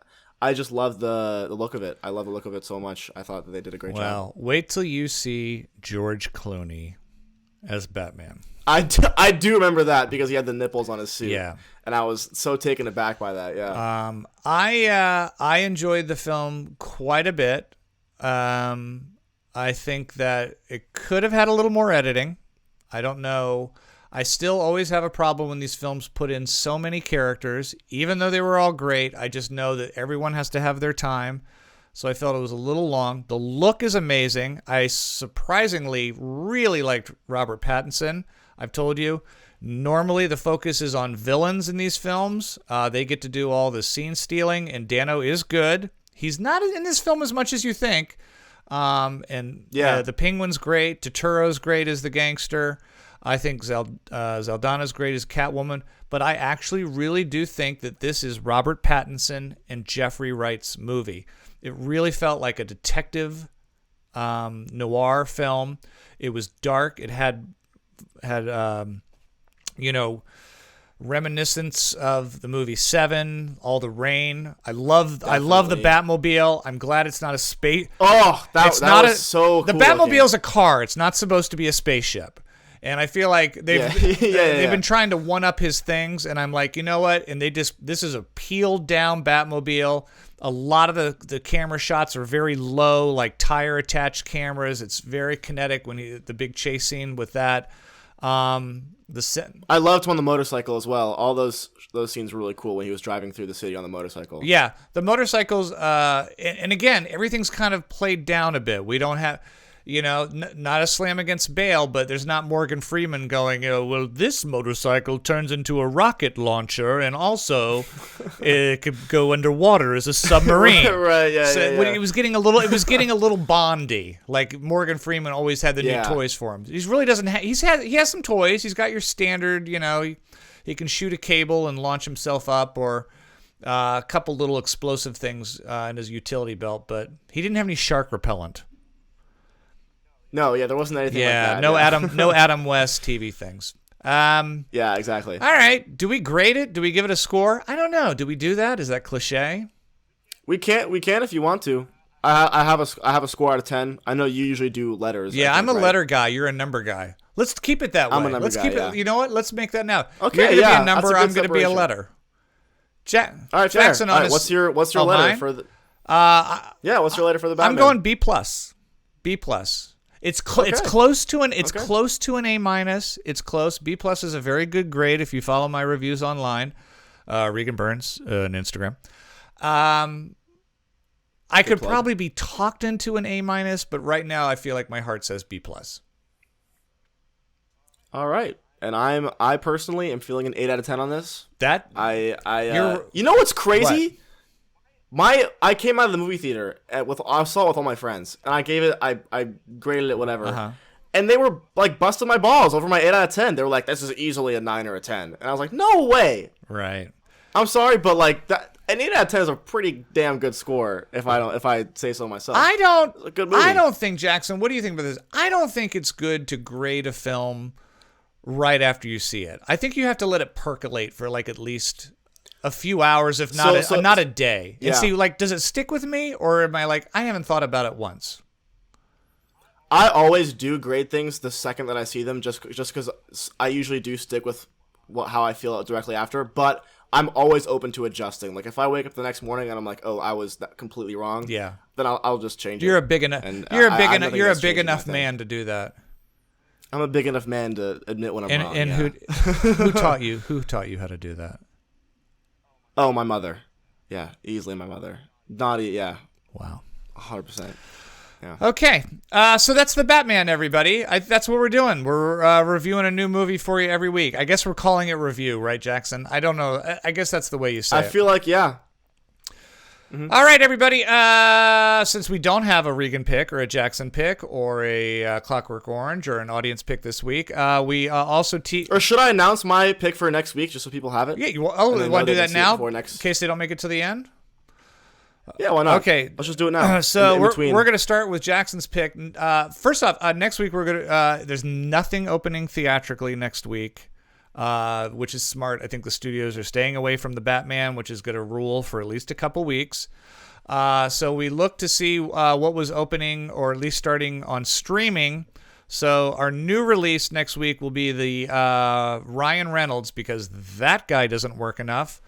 love the look of it. I love the look of it so much. I thought that they did a great job. Well, wait till you see George Clooney as Batman. I do remember that because he had the nipples on his suit. Yeah. And I was so taken aback by that, yeah. I enjoyed the film quite a bit. I think that it could have had a little more editing. I don't know. I still always have a problem when these films put in so many characters. Even though they were all great, I just know that everyone has to have their time. So I felt it was a little long. The look is amazing. I surprisingly really liked Robert Pattinson. I've told you, normally the focus is on villains in these films. They get to do all the scene stealing, and Dano is good. He's not in this film as much as you think. The Penguin's great. Turturro's great as the gangster. I think Zaldana's great as Catwoman. But I actually really do think that this is Robert Pattinson and Jeffrey Wright's movie. It really felt like a detective noir film. It was dark. It had reminiscence of the movie Seven, all the rain. I love the Batmobile. I'm glad it's not a space. Oh, that was so cool. The Batmobile's a car. It's not supposed to be a spaceship. And I feel like they've been trying to one up his things, and I'm like, you know what? And this is a peeled down Batmobile. A lot of the camera shots are very low, like tire attached cameras. It's very kinetic when the big chase scene with that. I loved him on the motorcycle as well. All those scenes were really cool when he was driving through the city on the motorcycle. Yeah, the motorcycles. And again, everything's kind of played down a bit. We don't have. Not a slam against Bale, but there's not Morgan Freeman going, well, this motorcycle turns into a rocket launcher, and also it could go underwater as a submarine. Right, yeah, so yeah. It was getting a little Bondy. Like Morgan Freeman always had the new toys for him. He really doesn't have. He has some toys. He's got your standard. He can shoot a cable and launch himself up, or a couple little explosive things in his utility belt. But he didn't have any shark repellent. No, there wasn't anything like that. No Adam West TV things. Yeah, exactly. All right. Do we grade it? Do we give it a score? I don't know. Do we do that? Is that cliche? We can if you want to. I have a score out of 10. I know you usually do letters. Yeah, I'm a letter guy. You're a number guy. Let's keep it that way. I'm a number guy. Keep it. You know what? Let's make that now. Okay, you're gonna be a number. I'm gonna be a letter. All right, Jackson. All right, what's your letter mine? for the? What's your letter for the Batman? I'm going B+. B+. It's close to an A-. It's close. B+ is a very good grade if you follow my reviews online. Regan Burns on Instagram. I could probably be talked into an A-, but right now I feel like my heart says B+. All right, and I personally am feeling an 8 out of 10 on this. You know what's crazy? What? I came out of the movie theater I saw it with all my friends, and I graded it whatever, and they were like busting my balls over my 8 out of 10. They were like, "This is easily a 9 or a 10," and I was like, "No way!" Right. I'm sorry, but like that, an 8 out of 10 is a pretty damn good score if I say so myself. It's a good movie. I don't think, Jackson. What do you think about this? I don't think it's good to grade a film right after you see it. I think you have to let it percolate for like at least a few hours, if not not a day. And see, like, does it stick with me, or am I like, I haven't thought about it once? I always do grade things the second that I see them, just because I usually do stick with how I feel directly after. But I'm always open to adjusting. Like if I wake up the next morning and I'm like, oh, I was completely wrong. Yeah. Then I'll just change it. You're a big enough. You're a big enough man to do that. I'm a big enough man to admit when I'm wrong. And who taught you? Who taught you how to do that? Oh, my mother. Yeah, easily my mother. Naughty. Yeah. Wow. 100%. Yeah. Okay, so that's the Batman, everybody. That's what we're doing. We're reviewing a new movie for you every week. I guess we're calling it review, right, Jackson? I don't know. I guess that's the way you say it. I feel like, yeah. Mm-hmm. All right, everybody. Since we don't have a Regan pick or a Jackson pick or a Clockwork Orange or an audience pick this week, we also Or should I announce my pick for next week just so people have it? Yeah, you want to do that now in case they don't make it to the end? Yeah, why not? Okay, let's just do it now. So we're going to start with Jackson's pick. First off, next week we're going to. There's nothing opening theatrically next week, which is smart. I think the studios are staying away from the Batman, which is going to rule for at least a couple weeks. So we look to see what was opening or at least starting on streaming. So our new release next week will be the Ryan Reynolds, because that guy doesn't work enough.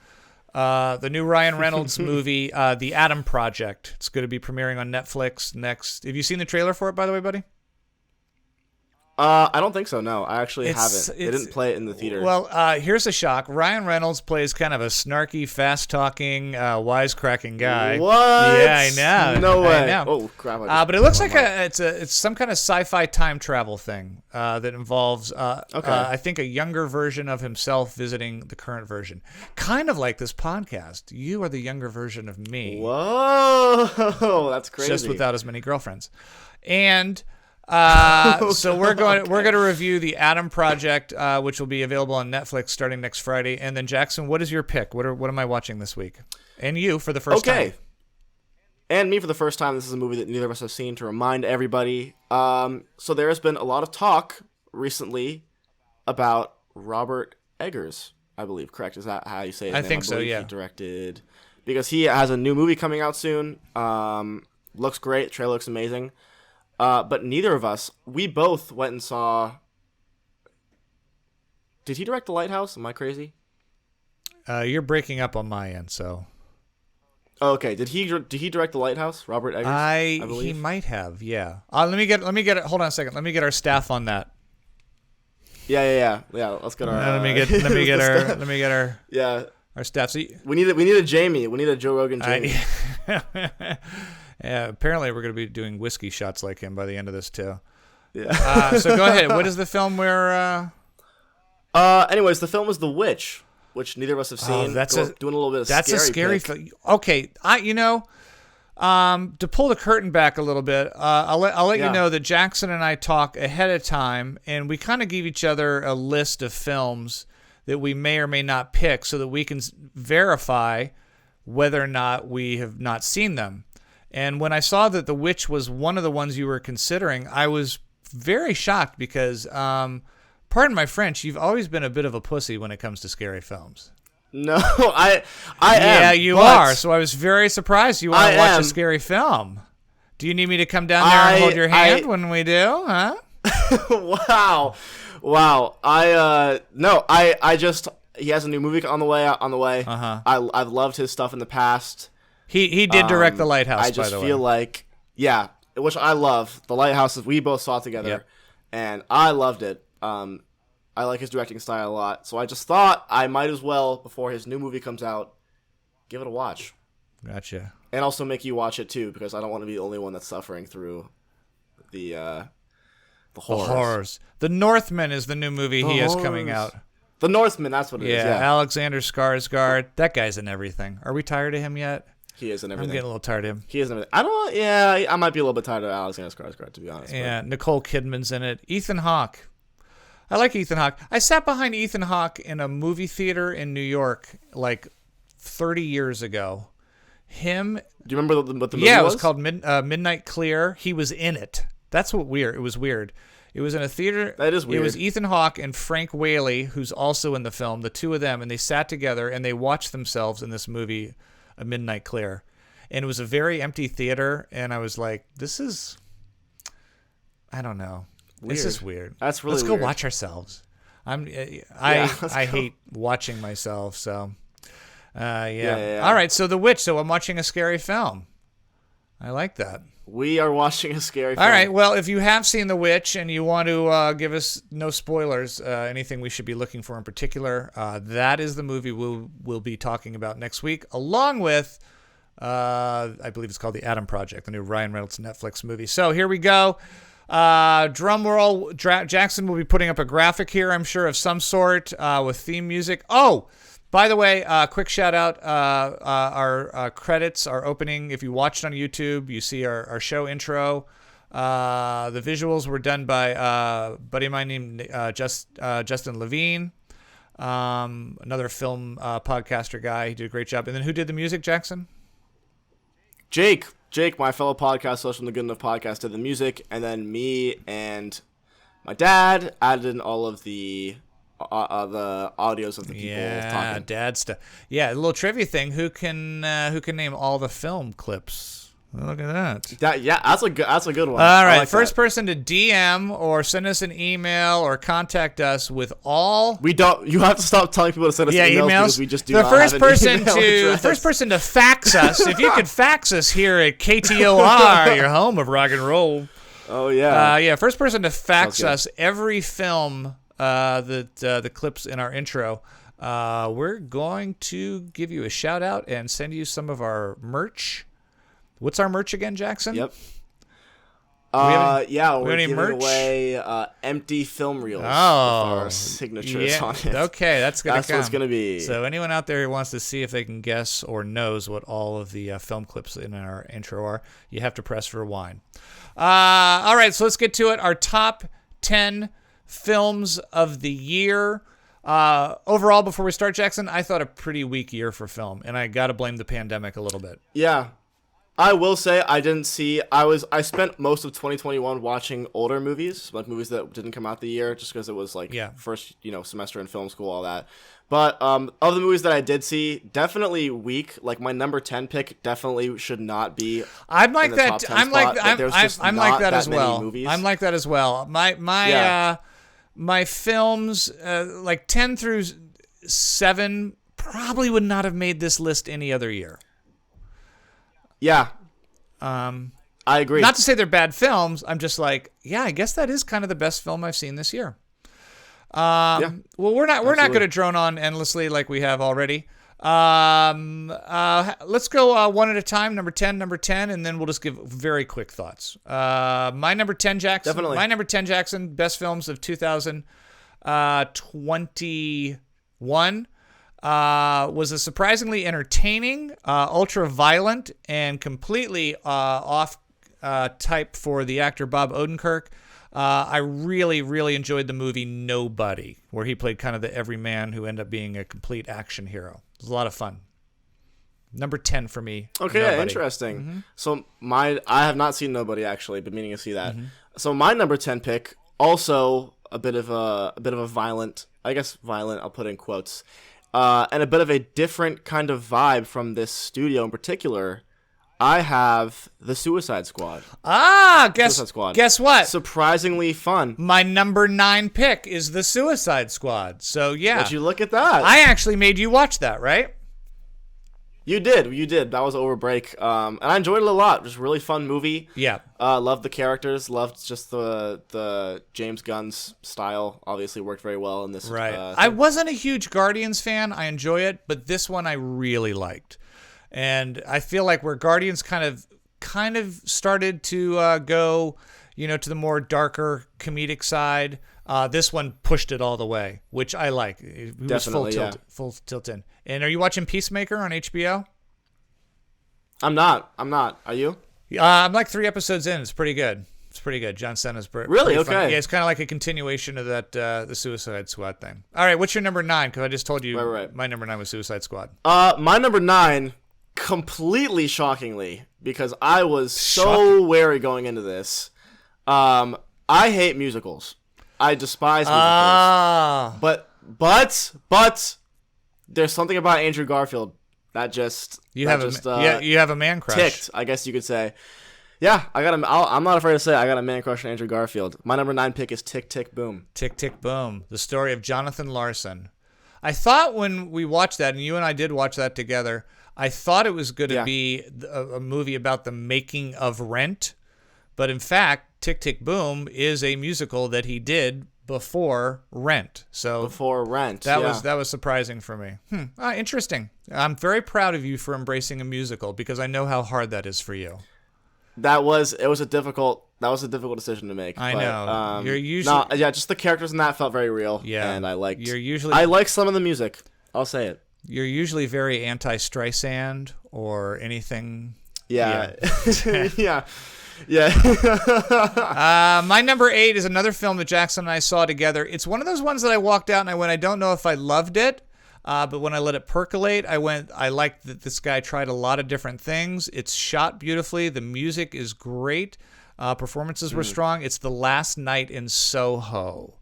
The new Ryan Reynolds movie, The Adam Project. It's going to be premiering on Netflix next. Have you seen the trailer for it, by the way, buddy? I don't think so, no. I actually haven't. They didn't play it in the theater. Well, here's a shock. Ryan Reynolds plays kind of a snarky, fast-talking, wisecracking guy. What? Yeah, I know. No way. I know. Oh, crap. But it looks like it's some kind of sci-fi time travel thing that involves, I think, a younger version of himself visiting the current version. Kind of like this podcast. You are the younger version of me. Whoa, that's crazy. Just without as many girlfriends. And... so we're going to review the Adam Project, which will be available on Netflix starting next Friday. And then Jackson, what is your pick? What am I watching this week? And you for the first time. Okay. And me for the first time. This is a movie that neither of us have seen, to remind everybody. So there has been a lot of talk recently about Robert Eggers, I believe. Correct? Is that how you say his name? I think so. Yeah. He directed, because he has a new movie coming out soon. Looks great. Trailer looks amazing. But neither of us, we both went and saw... Did he direct The Lighthouse? Am I crazy? You're breaking up on my end, so... Oh, okay. Did he direct The Lighthouse? Robert Eggers, I believe? He might have, yeah. Let me get it. Hold on a second. Let me get our staff on that. Yeah. Let's get our... let me get our... Yeah. Our staff. So we need a Jamie. We need a Joe Rogan Jamie. Yeah, apparently we're going to be doing whiskey shots like him by the end of this too. Yeah. So go ahead. What is the film where? Anyways, the film is The Witch, which neither of us have seen. Doing a little bit of that's a scary film. Okay, to pull the curtain back a little bit, I'll let you know that Jackson and I talk ahead of time, and we kind of give each other a list of films that we may or may not pick, so that we can verify whether or not we have not seen them. And when I saw that The Witch was one of the ones you were considering, I was very shocked because, pardon my French, you've always been a bit of a pussy when it comes to scary films. No, I am. Yeah, you are. So I was very surprised you want to watch a scary film. Do you need me to come down there and hold your hand when we do? Huh? Wow. He has a new movie on the way. Uh-huh. I've loved his stuff in the past. He did direct The Lighthouse, I just by the feel way. like, yeah, which I love. The Lighthouse, we both saw it together, and I loved it. I like his directing style a lot, so I just thought I might as well, before his new movie comes out, give it a watch. Gotcha. And also make you watch it, too, because I don't want to be the only one that's suffering through the horrors. The Northman is the new movie he has coming out. The Northman, that's what it is, yeah. Alexander Skarsgård. That guy's in everything. Are we tired of him yet? He is in everything. I'm getting a little tired of him. He is in everything. I might be a little bit tired of Alexander Skarsgård, to be honest. Yeah, Nicole Kidman's in it. Ethan Hawke. I like Ethan Hawke. I sat behind Ethan Hawke in a movie theater in New York like 30 years ago. Do you remember what the movie was? Yeah, it was called Midnight Clear. He was in it. That's what weird. It was weird. It was in a theater. That is weird. It was Ethan Hawke and Frank Whaley, who's also in the film, the two of them, and they sat together and they watched themselves in this movie, A Midnight Clear. And it was a very empty theater, and I was like, I don't know. Weird. This is weird. That's really Let's weird. go watch ourselves. I hate watching myself, so... Yeah. All right, so The Witch. So I'm watching a scary film. I like that. We are watching a scary film. All right, well, if you have seen The Witch and you want to give us no spoilers, anything we should be looking for in particular, that is the movie we'll be talking about next week, along with, I believe it's called The Adam Project, the new Ryan Reynolds Netflix movie. So here we go. Drum roll. Jackson will be putting up a graphic here, I'm sure, of some sort with theme music. Oh, by the way, quick shout out. Our credits are opening. If you watched on YouTube, you see our show intro. The visuals were done by a buddy of mine named Justin Levine, another film podcaster guy. He did a great job. And then who did the music, Jackson? Jake, my fellow podcast host from the Good Enough Podcast, did the music, and then me and my dad added in all of the audios of the people talking. Dad stuff. Yeah, a little trivia thing. Who can name all the film clips? Look at that. That's a good one. All right, like first that. person to DM or send us an email or contact us with all. We don't. You have to stop telling people to send us emails because we just do not have an email address. First person to fax us. If you could fax us here at KTOR, your home of rock and roll. Oh yeah. First person to fax us every film. The clips in our intro, we're going to give you a shout out and send you some of our merch. What's our merch again, Jackson? Yep. We're giving away empty film reels with our signatures on it. Okay, that's what it's gonna be. So anyone out there who wants to see if they can guess or knows what all of the film clips in our intro are, you have to press rewind. All right, so let's get to it. Our top 10 films of the year. Overall, before we start, Jackson, I thought a pretty weak year for film, and I gotta blame the pandemic a little bit. Yeah, I will say I didn't see. I spent most of 2021 watching older movies, like movies that didn't come out the year, just because it was like first semester in film school, all that. But of the movies that I did see, definitely weak. Like my number 10 pick definitely should not be. I'm like that. I'm like that as well. I'm like that as well. My films, like 10 through 7, probably would not have made this list any other year. Yeah. I agree. Not to say they're bad films. I'm just like, I guess that is kind of the best film I've seen this year. Well, we're not going to drone on endlessly like we have already. Let's go one at a time. Number 10, and then we'll just give very quick thoughts. My number 10, Jackson. Definitely. My number 10, Jackson. Best films of 2021 was a surprisingly entertaining, ultra-violent, and completely off type for the actor Bob Odenkirk. I really, really enjoyed the movie Nobody, where he played kind of the everyman who ended up being a complete action hero. It was a lot of fun. Number 10 for me. Okay, Nobody. Interesting. Mm-hmm. So I have not seen Nobody actually, but meaning to see that. Mm-hmm. So my number 10 pick, also a bit of a violent, I'll put in quotes, and a bit of a different kind of vibe from this studio in particular. I have The Suicide Squad. Guess what? Surprisingly fun. My number 9 pick is The Suicide Squad. So, yeah. Would you look at that? I actually made you watch that, right? You did. That was over break. And I enjoyed it a lot. It was a really fun movie. Yeah. Loved the characters. Loved just the James Gunn's style. Obviously worked very well in this. Right. I wasn't a huge Guardians fan. I enjoy it. But this one I really liked. And I feel like where Guardians kind of started to go, to the more darker comedic side, this one pushed it all the way, which I like. It was full tilt in. And are you watching Peacemaker on HBO? I'm not. Are you? I'm like 3 episodes in. It's pretty good. John Cena's really pretty okay. Fun. Yeah, it's kind of like a continuation of that the Suicide Squad thing. All right, what's your number 9? Because I just told you right. My number 9 was Suicide Squad. My number 9. Completely shockingly, because I was so wary going into this. I hate musicals. I despise musicals. But there's something about Andrew Garfield that just you have a man crush. Ticked, I guess you could say. Yeah, I'm not afraid to say I got a man crush on Andrew Garfield. My number 9 pick is Tick Tick Boom. Tick Tick Boom, the story of Jonathan Larson. I thought when we watched that, and you and I did watch that together, I thought it was going to be a movie about the making of Rent. But in fact, Tick, Tick, Boom is a musical that he did before Rent. So before Rent, that was surprising for me. Interesting. I'm very proud of you for embracing a musical because I know how hard that is for you. That was a difficult decision to make. I know. You're usually just the characters in that felt very real. Yeah, and I liked. I like some of the music. I'll say it. You're usually very anti-Streisand or anything. Yeah. Yeah. My number 8 is another film that Jackson and I saw together. It's one of those ones that I walked out and I went, I don't know if I loved it, but when I let it percolate, I liked that this guy tried a lot of different things. It's shot beautifully. The music is great. Performances were strong. It's The Last Night in Soho,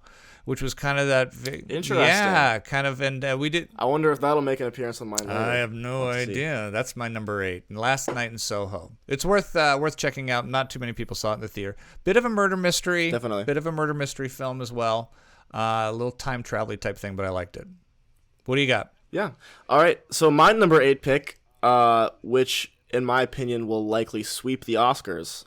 which was kind of that. Interesting. Yeah, kind of. And we did. I wonder if that'll make an appearance on mine later. I have no idea. That's my number 8. Last Night in Soho. It's worth checking out. Not too many people saw it in the theater. Bit of a murder mystery. Definitely. Bit of a murder mystery film as well. A little time travel type thing, but I liked it. What do you got? Yeah. All right. So my number 8 pick, which in my opinion will likely sweep the Oscars.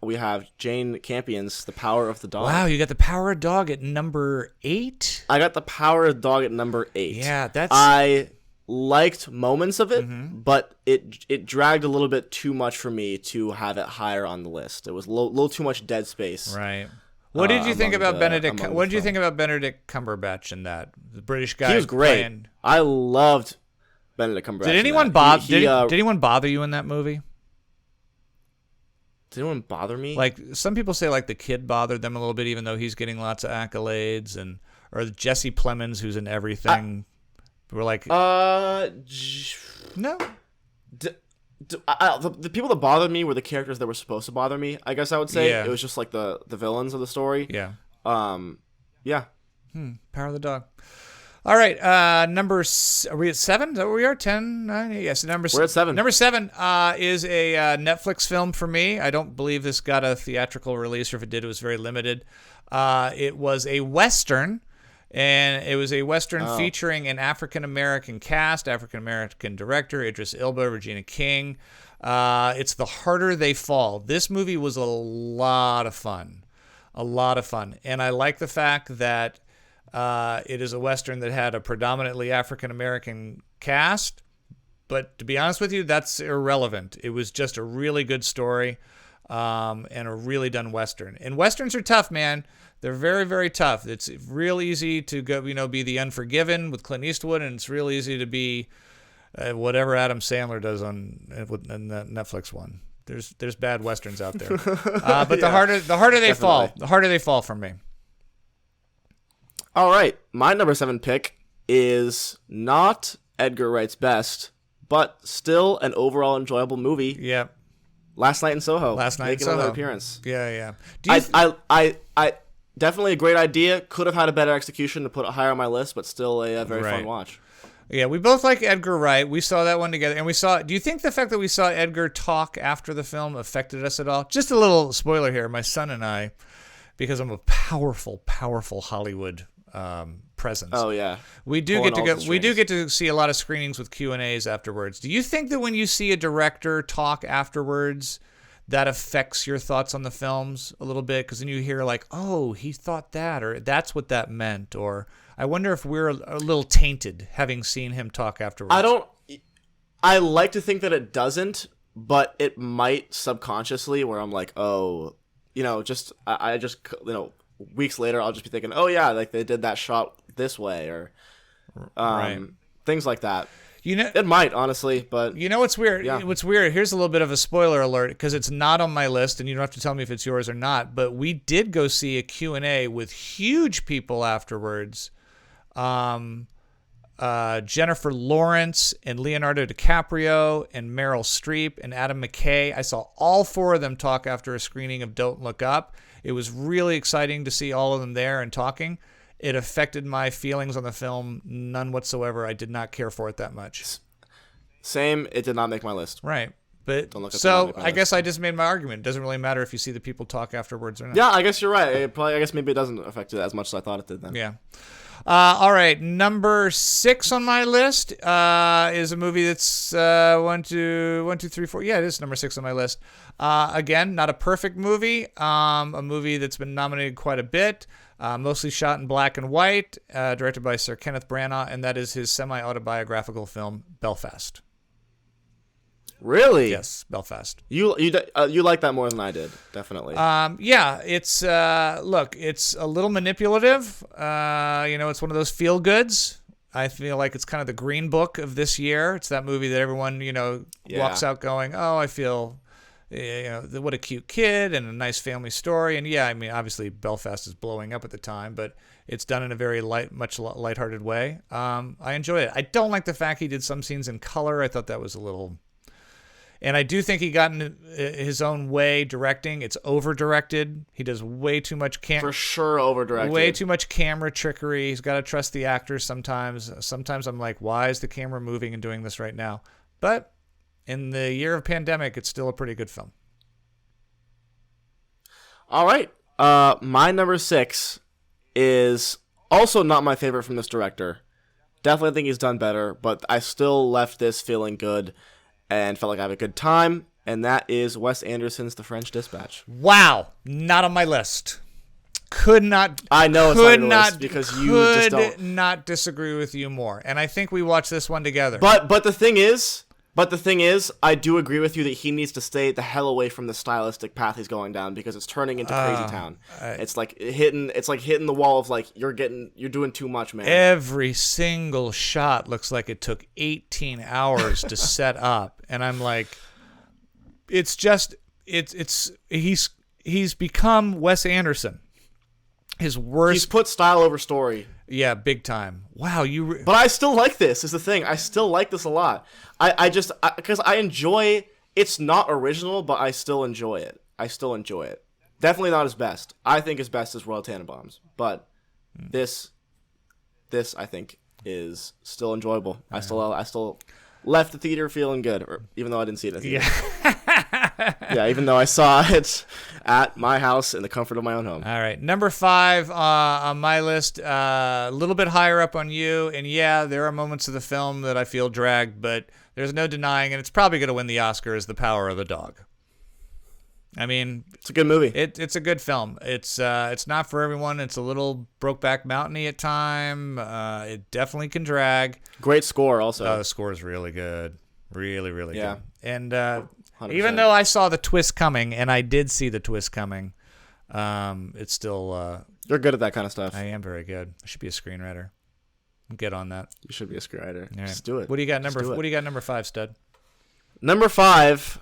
We have Jane Campion's The Power of the Dog. Wow, you got The Power of Dog at number 8? I got The Power of the Dog at number 8. Yeah, I liked moments of it, but it dragged a little bit too much for me to have it higher on the list. It was a little too much dead space. Right. What did you think about Benedict? What did you think about Benedict Cumberbatch in that? The British guy. He was great. Playing... I loved Benedict Cumberbatch. Did anyone bother? Did anyone bother you in that movie? Did anyone bother me? Like some people say, like the kid bothered them a little bit, even though he's getting lots of accolades, or Jesse Plemons, who's in everything. We're like, no. The people that bothered me were the characters that were supposed to bother me. I guess I would say it was just like the villains of the story. Yeah. Yeah. Power of the Dog. All right, are we at 7? Is that where we are? 10, 9? Yes, we're at 7. Number 7 is a Netflix film for me. I don't believe this got a theatrical release, or if it did, it was very limited. It was a Western, and it was a Western featuring an African-American cast, African-American director, Idris Elba, Regina King. It's The Harder They Fall. This movie was a lot of fun. And I like the fact that it is a Western that had a predominantly African-American cast, but to be honest with you, that's irrelevant. It was just a really good story and a really done Western. And Westerns are tough, man. They're very, very tough. It's real easy to go, be The Unforgiven with Clint Eastwood, and it's real easy to be whatever Adam Sandler does in that Netflix one. There's bad Westerns out there, but the harder they fall, the harder they fall for me. All right, my number 7 pick is not Edgar Wright's best, but still an overall enjoyable movie. Yeah. Last Night in Soho. Making another appearance. Yeah. I definitely a great idea. Could have had a better execution to put it higher on my list, but still a very fun watch. Yeah, we both like Edgar Wright. We saw that one together, and do you think the fact that we saw Edgar talk after the film affected us at all? Just a little spoiler here. My son and I, because I'm a powerful Hollywood presence. Oh yeah, we do get to see a lot of screenings with Q&As afterwards. Do you think that when you see a director talk afterwards, that affects your thoughts on the films a little bit? Because then you hear like, oh, he thought that, or that's what that meant, or I wonder if we're a little tainted having seen him talk afterwards. I like to think that it doesn't, but it might subconsciously, where I'm like, oh, I just weeks later I'll just be thinking, oh yeah, like they did that shot this way, or things like that. It might, honestly, but what's weird? Yeah. What's weird? Here's a little bit of a spoiler alert, because it's not on my list, and you don't have to tell me if it's yours or not. But we did go see a Q&A with huge people afterwards. Jennifer Lawrence and Leonardo DiCaprio and Meryl Streep and Adam McKay. I saw all 4 of them talk after a screening of Don't Look Up. It was really exciting to see all of them there and talking. It affected my feelings on the film none whatsoever. I did not care for it that much. Same. It did not make my list. Right. But so I guess I just made my argument. It doesn't really matter if you see the people talk afterwards or not. Yeah, I guess you're right. I guess maybe it doesn't affect it as much as I thought it did then. Yeah. All right, number 6 on my list is a movie that's 1, 2, 3, 4. Yeah, it is number 6 on my list. Again, not a perfect movie. A movie that's been nominated quite a bit. Mostly shot in black and white, directed by Sir Kenneth Branagh, and that is his semi-autobiographical film, Belfast. Really? Yes, Belfast. You like that more than I did, definitely. Yeah, it's look, it's a little manipulative. It's one of those feel goods. I feel like it's kind of the Green Book of this year. It's that movie that everyone walks out going, "Oh, I feel, what a cute kid and a nice family story." And yeah, I mean, obviously Belfast is blowing up at the time, but it's done in a very much lighthearted way. I enjoy it. I don't like the fact he did some scenes in color. I thought that was a little. And I do think he got in his own way directing. It's over-directed. He does way too much For sure over-directed. Way too much camera trickery. He's got to trust the actors sometimes. Sometimes I'm like, why is the camera moving and doing this right now? But in the year of pandemic, it's still a pretty good film. All right. My number 6 is also not my favorite from this director. Definitely think he's done better, but I still left this feeling good and felt like I had a good time, and that is Wes Anderson's The French Dispatch. Wow, not on my list. Could not. I know it's not on your list because you just don't. Could not disagree with you more, and I think we watched this one together. But the thing is, I do agree with you that he needs to stay the hell away from the stylistic path he's going down because it's turning into Crazy Town. It's like hitting the wall of like you're doing too much, man. Every single shot looks like it took 18 hours to set up, and I'm like, it's he's become Wes Anderson. His worst. He's put style over story. Yeah, big time. Wow, But I still like this. Is the thing. I still like this a lot. Because I enjoy. It's not original, but I still enjoy it. Definitely not his best. I think his best is Royal Tenenbaums, but this I think is still enjoyable. I still left the theater feeling good, even though I didn't see it in the theater. Yeah. Yeah, even though I saw it at my house in the comfort of my own home. All right, number 5 on my list, a little bit higher up on you, and yeah, there are moments of the film that I feel dragged, but there's no denying, and it's probably going to win the Oscar, is The Power of the Dog. I mean, it's a good movie. It's a good film. It's not for everyone. It's a little Brokeback Mountain-y at time. It definitely can drag. Great score also. Oh, the score is really good. Really, really good. And 100%. even though I saw the twist coming, and I did see the twist coming, it's still... You're good at that kind of stuff. I am very good. I should be a screenwriter. Get on that. You should be a screenwriter. All right. Just do it. What do you got number 5, Stud? Number 5,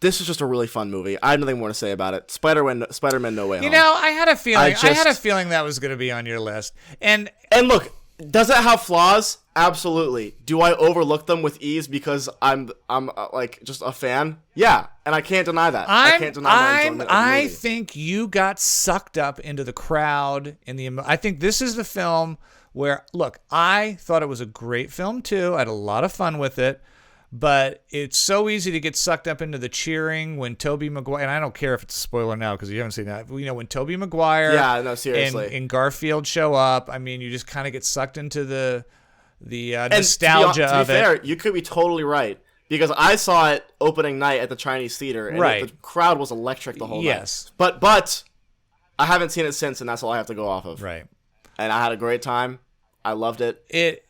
this is just a really fun movie. I have nothing more to say about it. Spider-Man No Way Home. I had a feeling. I had a feeling that was going to be on your list. And look, does it have flaws? Absolutely. Do I overlook them with ease because I'm like just a fan? Yeah, and I can't deny that. I can't deny my enjoyment of the movie. I think you got sucked up into the crowd I think this is the film where, look, I thought it was a great film too. I had a lot of fun with it. But it's so easy to get sucked up into the cheering when Tobey Maguire, and I don't care if it's a spoiler now because you haven't seen that. When Tobey Maguire and Garfield show up, I mean, you just kind of get sucked into the nostalgia of it. To be fair, you could be totally right because I saw it opening night at the Chinese Theater, and the crowd was electric the whole night. Yes. But I haven't seen it since, and that's all I have to go off of. Right. And I had a great time. I loved it. It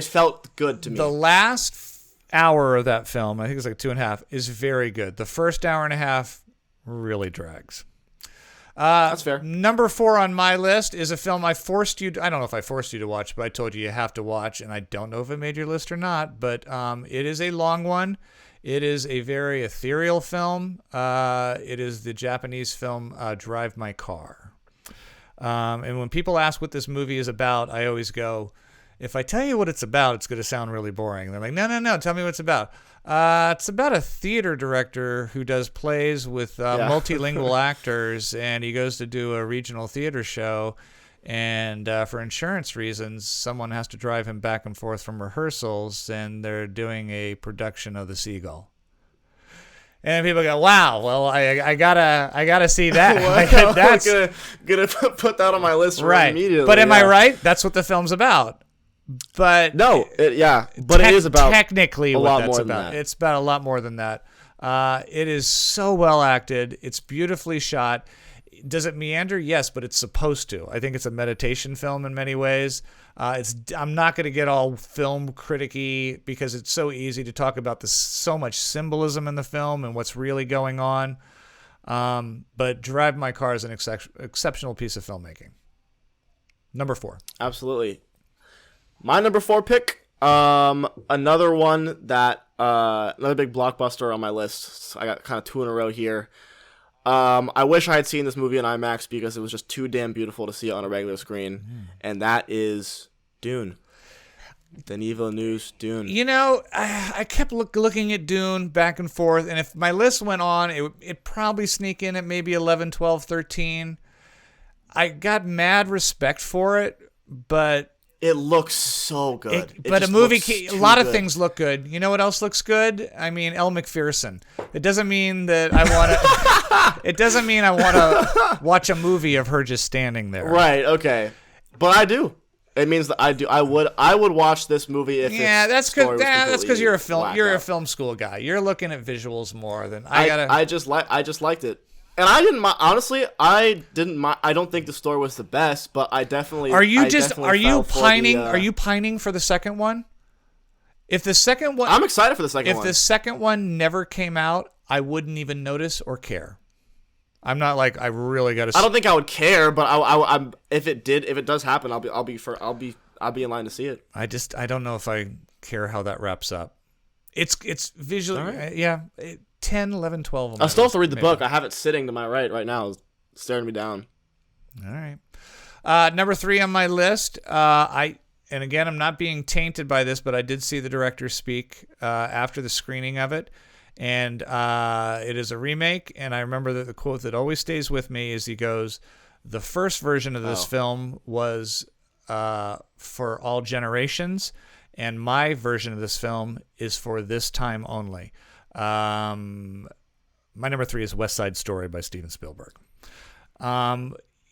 felt good to me. The last hour of that film, I think it's like 2.5, is very good. The first hour and a half really drags. That's fair. Number 4 on my list is a film I don't know if I forced you to watch, but I told you have to watch, and I don't know if it made your list or not, but it is a long one. It is a very ethereal film. It is the Japanese film Drive My Car. And when people ask what this movie is about, I always go, if I tell you what it's about, it's going to sound really boring. And they're like, no, tell me what it's about. It's about a theater director who does plays with multilingual actors, and he goes to do a regional theater show, and for insurance reasons, someone has to drive him back and forth from rehearsals, and they're doing a production of The Seagull. And people go, "Wow, well, I gotta see that." Well, That's I'm gonna put that on my list right. immediately. But am I right? That's what the film's about. But no, but it is about technically a what lot that's more than about. that. It's about a lot more than that. It is so well acted. It's beautifully shot. Does it meander? Yes, but it's supposed to. I think it's a meditation film in many ways. I'm not going to get all film criticky because it's so easy to talk about so much symbolism in the film and what's really going on. But Drive My Car is an exceptional piece of filmmaking. Number 4. Absolutely. My number 4 pick, another one that another big blockbuster on my list. I got kind of 2 in a row here. I wish I had seen this movie in IMAX because it was just too damn beautiful to see it on a regular screen, and that is Dune. Denis Villeneuve's Dune. You know, I kept looking at Dune back and forth, and if my list went on, it'd probably sneak in at maybe 11, 12, 13. I got mad respect for it, but it looks so good. But a movie, a lot of things look good. You know what else looks good? I mean, Elle Macpherson. It doesn't mean that I want to. It doesn't mean I want to watch a movie of her just standing there. Right. Okay. But I do. It means that I do. I would watch this movie if. Yeah, that's because you're a film school guy. You're looking at visuals more than I just liked it. And I didn't mind, honestly. I didn't mind. I don't think the story was the best, but I definitely. Are you pining for the second one? If the second one, I'm excited for the second one. If the second one never came out, I wouldn't even notice or care. I'm not like I really got to. I don't think I would care, but I'm if it does happen, I'll be in line to see it. I don't know if I care how that wraps up. It's visually, right. 10, 11, 12. I still have to read the book. I have it sitting to my right now, staring me down. All right. Number 3 on my list. And again, I'm not being tainted by this, but I did see the director speak after the screening of it, and it is a remake. And I remember that the quote that always stays with me is he goes, "The first version of this film was for all generations, and my version of this film is for this time only." My number 3 is West Side Story by Steven Spielberg.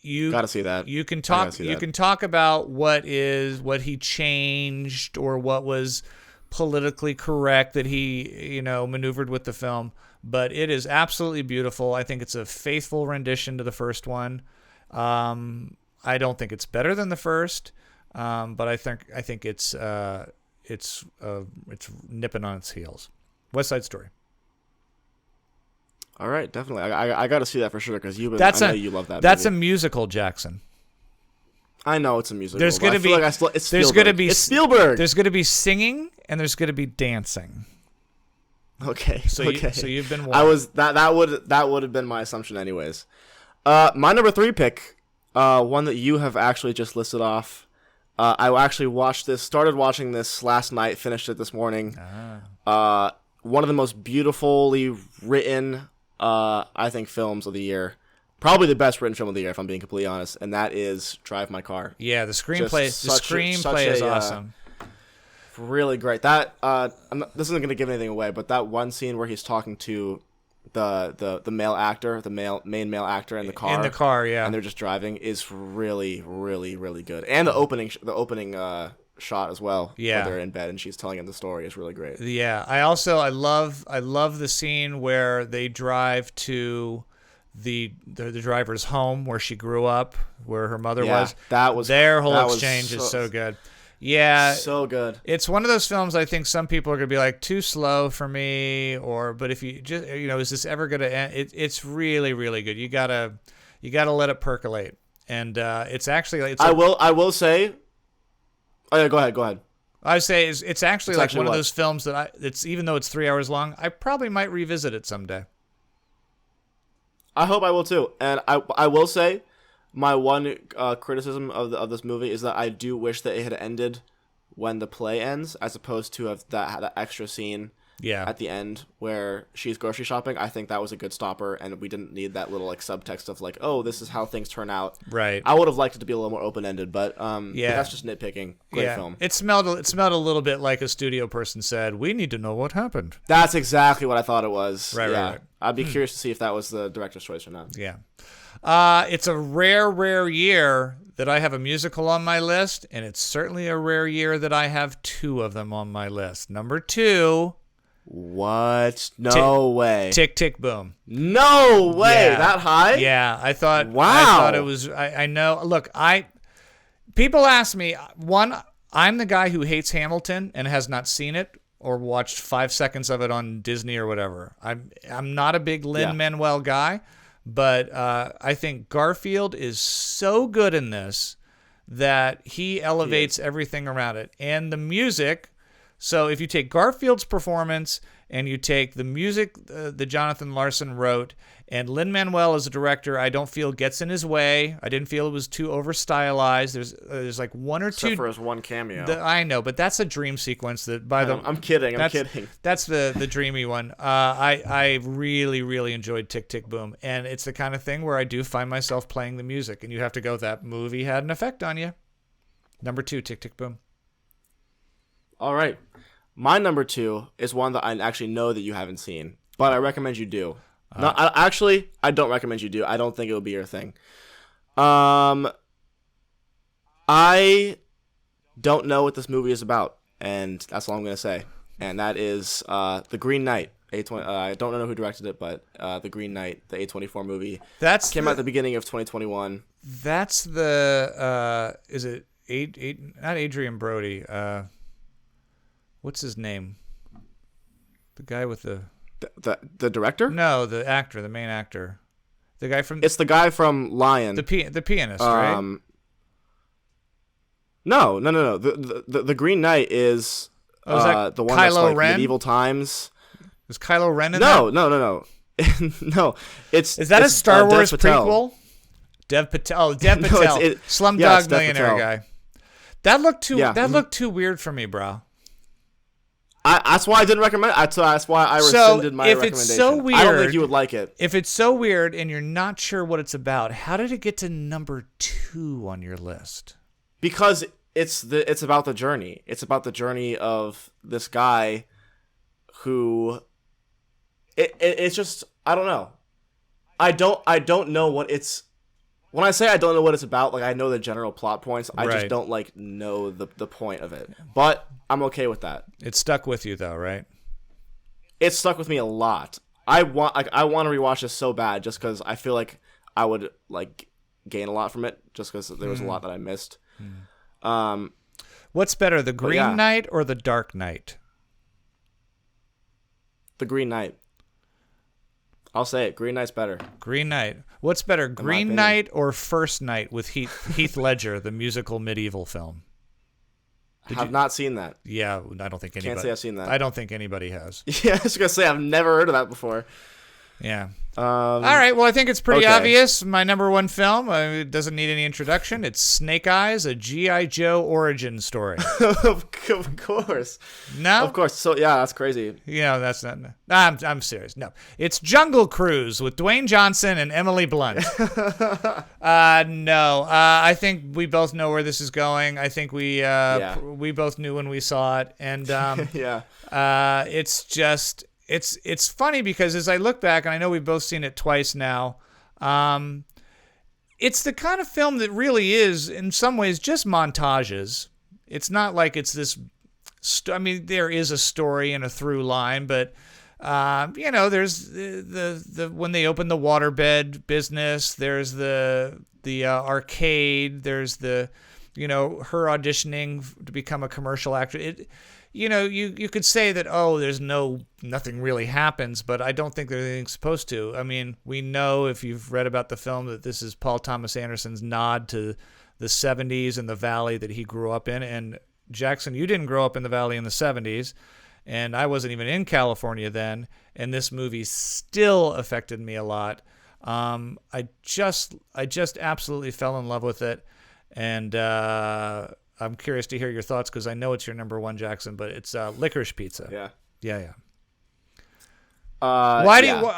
You gotta see that. You can talk about what he changed or what was politically correct that he maneuvered with the film, but it is absolutely beautiful. I think it's a faithful rendition to the first one. I don't think it's better than the first, but I think it's nipping on its heels. West Side Story. All right, definitely. I got to see that for sure because you love that. That's movie. a musical, Jackson. I know it's a musical. There's going to be it's Spielberg. There's going to be singing and there's going to be dancing. Okay. So you've been. That would have been my assumption anyways. My number 3 pick, one that you have actually just listed off. I actually started watching this last night, finished it this morning. One of the most beautifully written, I think, films of the year. Probably the best written film of the year, if I'm being completely honest, and that is Drive My Car. Yeah, the screenplay is awesome. Really great. That this isn't going to give anything away, but that one scene where he's talking to the male actor, the main male actor in the car. Yeah. And they're just driving is really, really, really good. And the opening shot as well. Yeah. Where they're in bed and she's telling him the story is really great. Yeah. I love the scene where they drive to the driver's home where she grew up, where her mother was. Their whole exchange is so good. Yeah. So good. It's one of those films I think some people are going to be like, too slow for me, but if you just, is this ever going to end? It's really, really good. You gotta let it percolate. And it's actually, I will say, oh yeah, go ahead. I would say it's actually like one of those films that it's even though it's 3 hours long, I probably might revisit it someday. I hope I will too. And I will say, my one criticism of this movie is that I do wish that it had ended when the play ends, as opposed to have that extra scene at the end where she's grocery shopping. I think that was a good stopper, and we didn't need that little like subtext of like, oh, this is how things turn out. Right. I would have liked it to be a little more open-ended, but that's just nitpicking. Great film. It smelled a little bit like a studio person said, "We need to know what happened." That's exactly what I thought it was. Right. I'd be curious to see if that was the director's choice or not. Yeah. It's a rare year that I have a musical on my list, and it's certainly a rare year that I have 2 of them on my list. Number 2. What? No way. Tick, Tick, Boom. No way. Yeah. That high? Yeah, I thought. Wow. I thought it was. I know. Look, people ask me. One, I'm the guy who hates Hamilton and has not seen it or watched 5 seconds of it on Disney or whatever. I'm not a big Lin-Manuel guy. But I think Garfield is so good in this that he elevates everything around it. And the music, so if you take Garfield's performance and you take the music that Jonathan Larson wrote, and Lin-Manuel as a director, I don't feel gets in his way. I didn't feel it was too over-stylized. There's like 1 or 2... Except for his one cameo. I know, but that's a dream sequence that I'm kidding. That's the dreamy one. I really, really enjoyed Tick, Tick, Boom. And it's the kind of thing where I do find myself playing the music, and you have to go, that movie had an effect on you. Number 2, Tick, Tick, Boom. All right. My number 2 is one that I actually know that you haven't seen, but I recommend you do. No, I don't recommend you do. I don't think it would be your thing. I don't know what this movie is about, and that's all I'm going to say. And that is The Green Knight. I don't know who directed it, but The Green Knight, the A24 movie. Came out at the beginning of 2021. That's the is it not Adrian Brody? What's his name? The guy with the director? No, the actor, the main actor. The guy from... It's the guy from Lion. The pianist, right? No. The Green Knight is the one that's like medieval times. Is Kylo Ren in that? No. No. Is that a Star Wars prequel? Dev Patel. Oh, Dev Patel. Slumdog Millionaire guy. That looked too weird for me, bro. That's why I didn't recommend it. That's why I rescinded my recommendation. If it's so weird, I don't think you would like it. If it's so weird and you're not sure what it's about, how did it get to number 2 on your list? Because it's about the journey. It's about the journey of this guy who it's just, I don't know. I don't know what it's... When I say I don't know what it's about, like I know the general plot points. I just don't like know the point of it. But I'm okay with that. It stuck with you though, right? It stuck with me a lot. I want to rewatch this so bad just because I feel like I would like gain a lot from it just because there was a lot that I missed. What's better, the Green Knight or the Dark Knight? The Green Knight. I'll say it. Green Knight's better. Green Knight. What's better, Green Knight or First Knight with Heath Ledger, the musical medieval film? Have not seen that. Yeah, I don't think anybody. Can't say I've seen that. I don't think anybody has. Yeah, I was gonna say I've never heard of that before. Yeah. All right. Well, I think it's pretty obvious. My number 1 film. It doesn't need any introduction. It's Snake Eyes, a G.I. Joe origin story. Of course. No. Of course. So yeah, that's crazy. That's not. I'm serious. No, it's Jungle Cruise with Dwayne Johnson and Emily Blunt. No. I think we both know where this is going. I think we both knew when we saw it, and it's just. It's funny because as I look back, and I know we've both seen it twice now, it's the kind of film that really is, in some ways, just montages. It's not like it's this... there is a story and a through line, but, there's the when they open the waterbed business, there's the arcade, there's the, her auditioning to become a commercial actor. You could say that, there's nothing really happens, but I don't think there's anything supposed to. I mean, we know if you've read about the film that this is Paul Thomas Anderson's nod to the 70s and the valley that he grew up in. And Jackson, you didn't grow up in the valley in the 70s, and I wasn't even in California then, and this movie still affected me a lot. I just absolutely fell in love with it, and I'm curious to hear your thoughts because I know it's your number 1, Jackson, but it's Licorice Pizza. Yeah. Yeah. Why do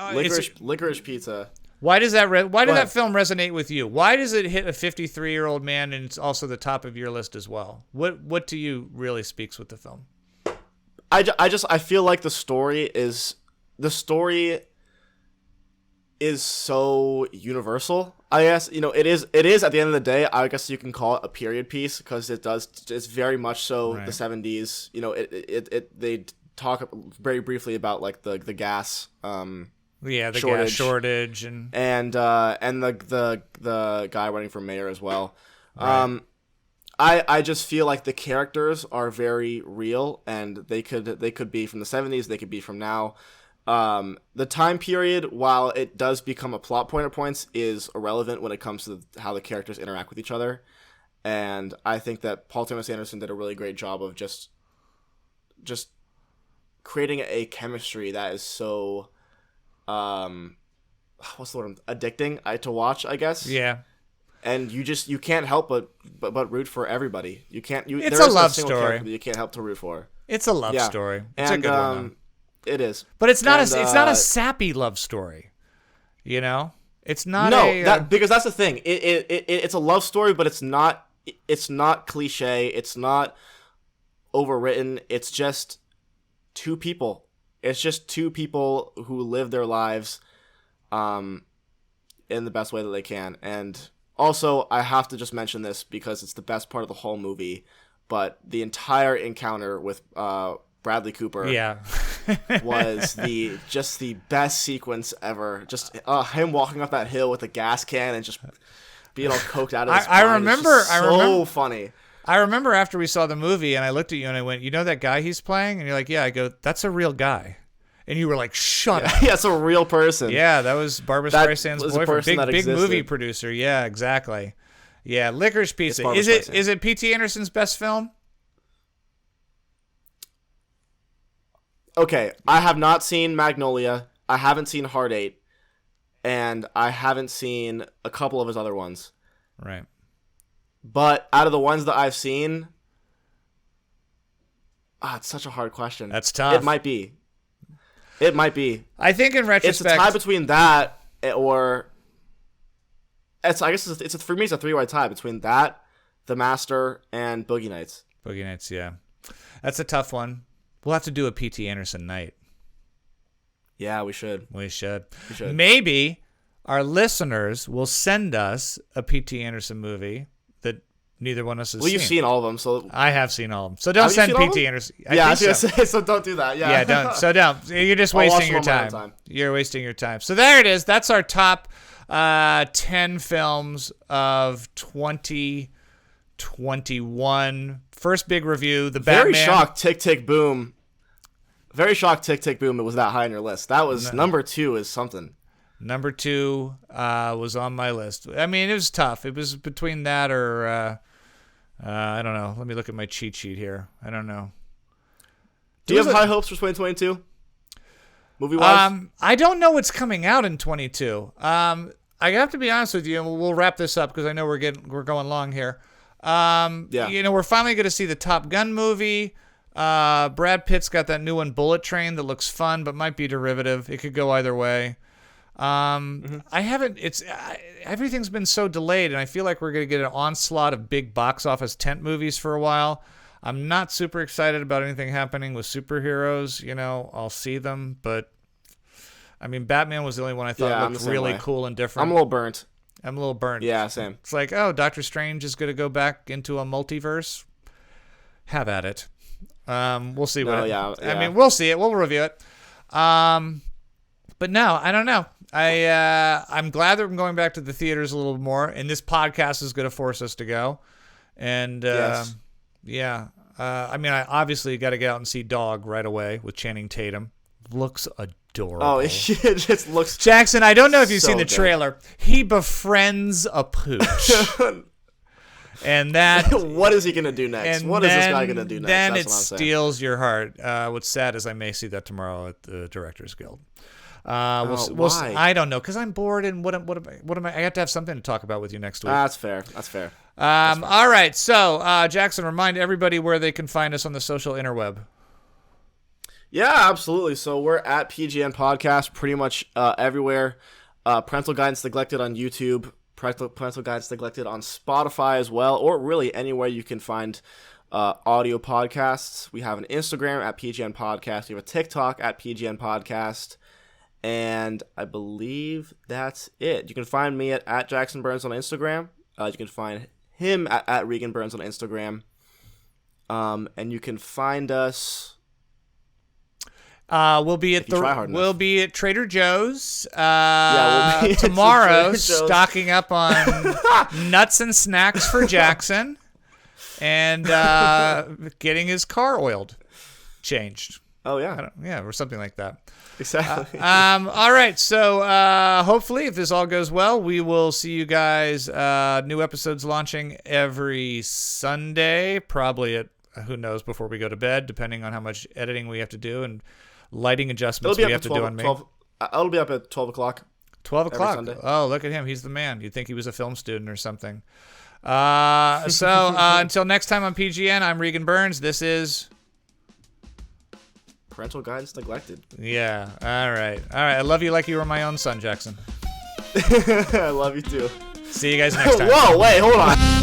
licorice pizza? Why does that that film resonate with you? Why does it hit a 53-year-old man and it's also the top of your list as well? What to you really speaks with the film? I feel like the story is so universal. I guess it is at the end of the day. I guess you can call it a period piece because it's very much so the 70s. They talk very briefly about like the gas the shortage. Gas shortage and the guy running for mayor as well. Right. I just feel like the characters are very real, and they could be from the 70s, they could be from now. The time period, while it does become a plot point at points, is irrelevant when it comes to how the characters interact with each other. And I think that Paul Thomas Anderson did a really great job of just creating a chemistry that is so what's the word? Addicting to watch, I guess. Yeah. And you can't help but root for everybody. It's a love story that you can't help to root for. It's a love story. It's a good one. It is. But it's not it's not a sappy love story. It's not because that's the thing. It's a love story, but it's not cliche. It's not overwritten. It's just two people. It's just two people who live their lives in the best way that they can. And also, I have to just mention this because it's the best part of the whole movie, but the entire encounter with Bradley Cooper was the best sequence ever. Just him walking up that hill with a gas can and just being all coked out of his mind. I remember so funny. I remember after we saw the movie and I looked at you and I went, that guy he's playing? And you're like, yeah. I go, that's a real guy. And you were like, shut up. Yeah, it's a real person. Yeah, that was Barbra Streisand's boyfriend. Big movie producer. Yeah, exactly. Yeah, Licorice Pizza. Is it P.T. Anderson's best film? Okay, I have not seen Magnolia. I haven't seen Hard 8. And I haven't seen a couple of his other ones. Right. But out of the ones that I've seen, it's such a hard question. That's tough. It might be. I think in retrospect, it's a tie between that or for me it's a three-way tie between that, The Master, and Boogie Nights. Boogie Nights, yeah, that's a tough one. We'll have to do a P.T. Anderson night. Yeah, we should. Maybe our listeners will send us a P.T. Anderson movie that neither one of us has seen. Well, you've seen all of them, so I have seen all of them. So don't send P.T. Anderson. I was gonna say, so don't do that. Yeah, don't. So don't. You're just wasting your time. You're wasting your time. So there it is. That's our top 10 films of 2021. First big review. The Batman. Very shocked. Tick Tick Boom. Very shocked. Tick Tick Boom. It was that high on your list. That was number 2 is something. Number 2 was on my list. I mean, it was tough. It was between that or I don't know. Let me look at my cheat sheet here. I don't know. Do you have high hopes for 2022? Movie-wise? I don't know what's coming out in 22. I have to be honest with you, and we'll wrap this up because I know we're going long here. We're finally going to see the Top Gun movie. Brad Pitt's got that new one, Bullet Train, that looks fun but might be derivative. It could go either way. Everything's been so delayed, and I feel like we're going to get an onslaught of big box office tent movies for a while. I'm not super excited about anything happening with superheroes. I'll see them, but I mean, Batman was the only one I thought looked really cool and different. I'm a little burnt. Yeah, same. It's like, Doctor Strange is going to go back into a multiverse. Have at it. We'll see I mean, we'll see it. We'll review it. But no, I don't know. I'm glad that I'm going back to the theaters a little more, and this podcast is going to force us to go. And yes. I mean, I obviously got to get out and see Dog right away with Channing Tatum. Looks adorable. Oh, it just looks. Jackson, I don't know if you've seen the trailer. He befriends a pooch. And that. What is he going to do next? What is this guy going to do next? Then it steals your heart. What's sad is I may see that tomorrow at the Directors Guild. Why? I don't know, because I'm bored, and what am I? I have to have something to talk about with you next week. That's fair. All right. So, Jackson, remind everybody where they can find us on the social interweb. Yeah, absolutely. So we're at PGN Podcast pretty much everywhere. Parental Guidance Neglected on YouTube. Parental Guidance Neglected on Spotify as well, or really anywhere you can find audio podcasts. We have an Instagram at PGN Podcast. We have a TikTok at PGN Podcast. And I believe that's it. You can find me at Jackson Burns on Instagram. You can find him at Regan Burns on Instagram. And you can find us... We'll be at Trader Joe's we'll be tomorrow, Trader Joe's. stocking up on nuts and snacks for Jackson, and getting his car oiled, changed. Oh yeah, or something like that. Exactly. All right, so hopefully, if this all goes well, we will see you guys. New episodes launching every Sunday, probably at who knows before we go to bed, depending on how much editing we have to do and lighting adjustments we have to do on me. It'll be up at 12 o'clock. 12 o'clock. Sunday. Oh, look at him. He's the man. You'd think he was a film student or something. Until next time on PGN, I'm Regan Burns. This is... Parental Guidance Neglected. Yeah. All right. I love you like you were my own son, Jackson. I love you too. See you guys next time. Whoa, wait, hold on.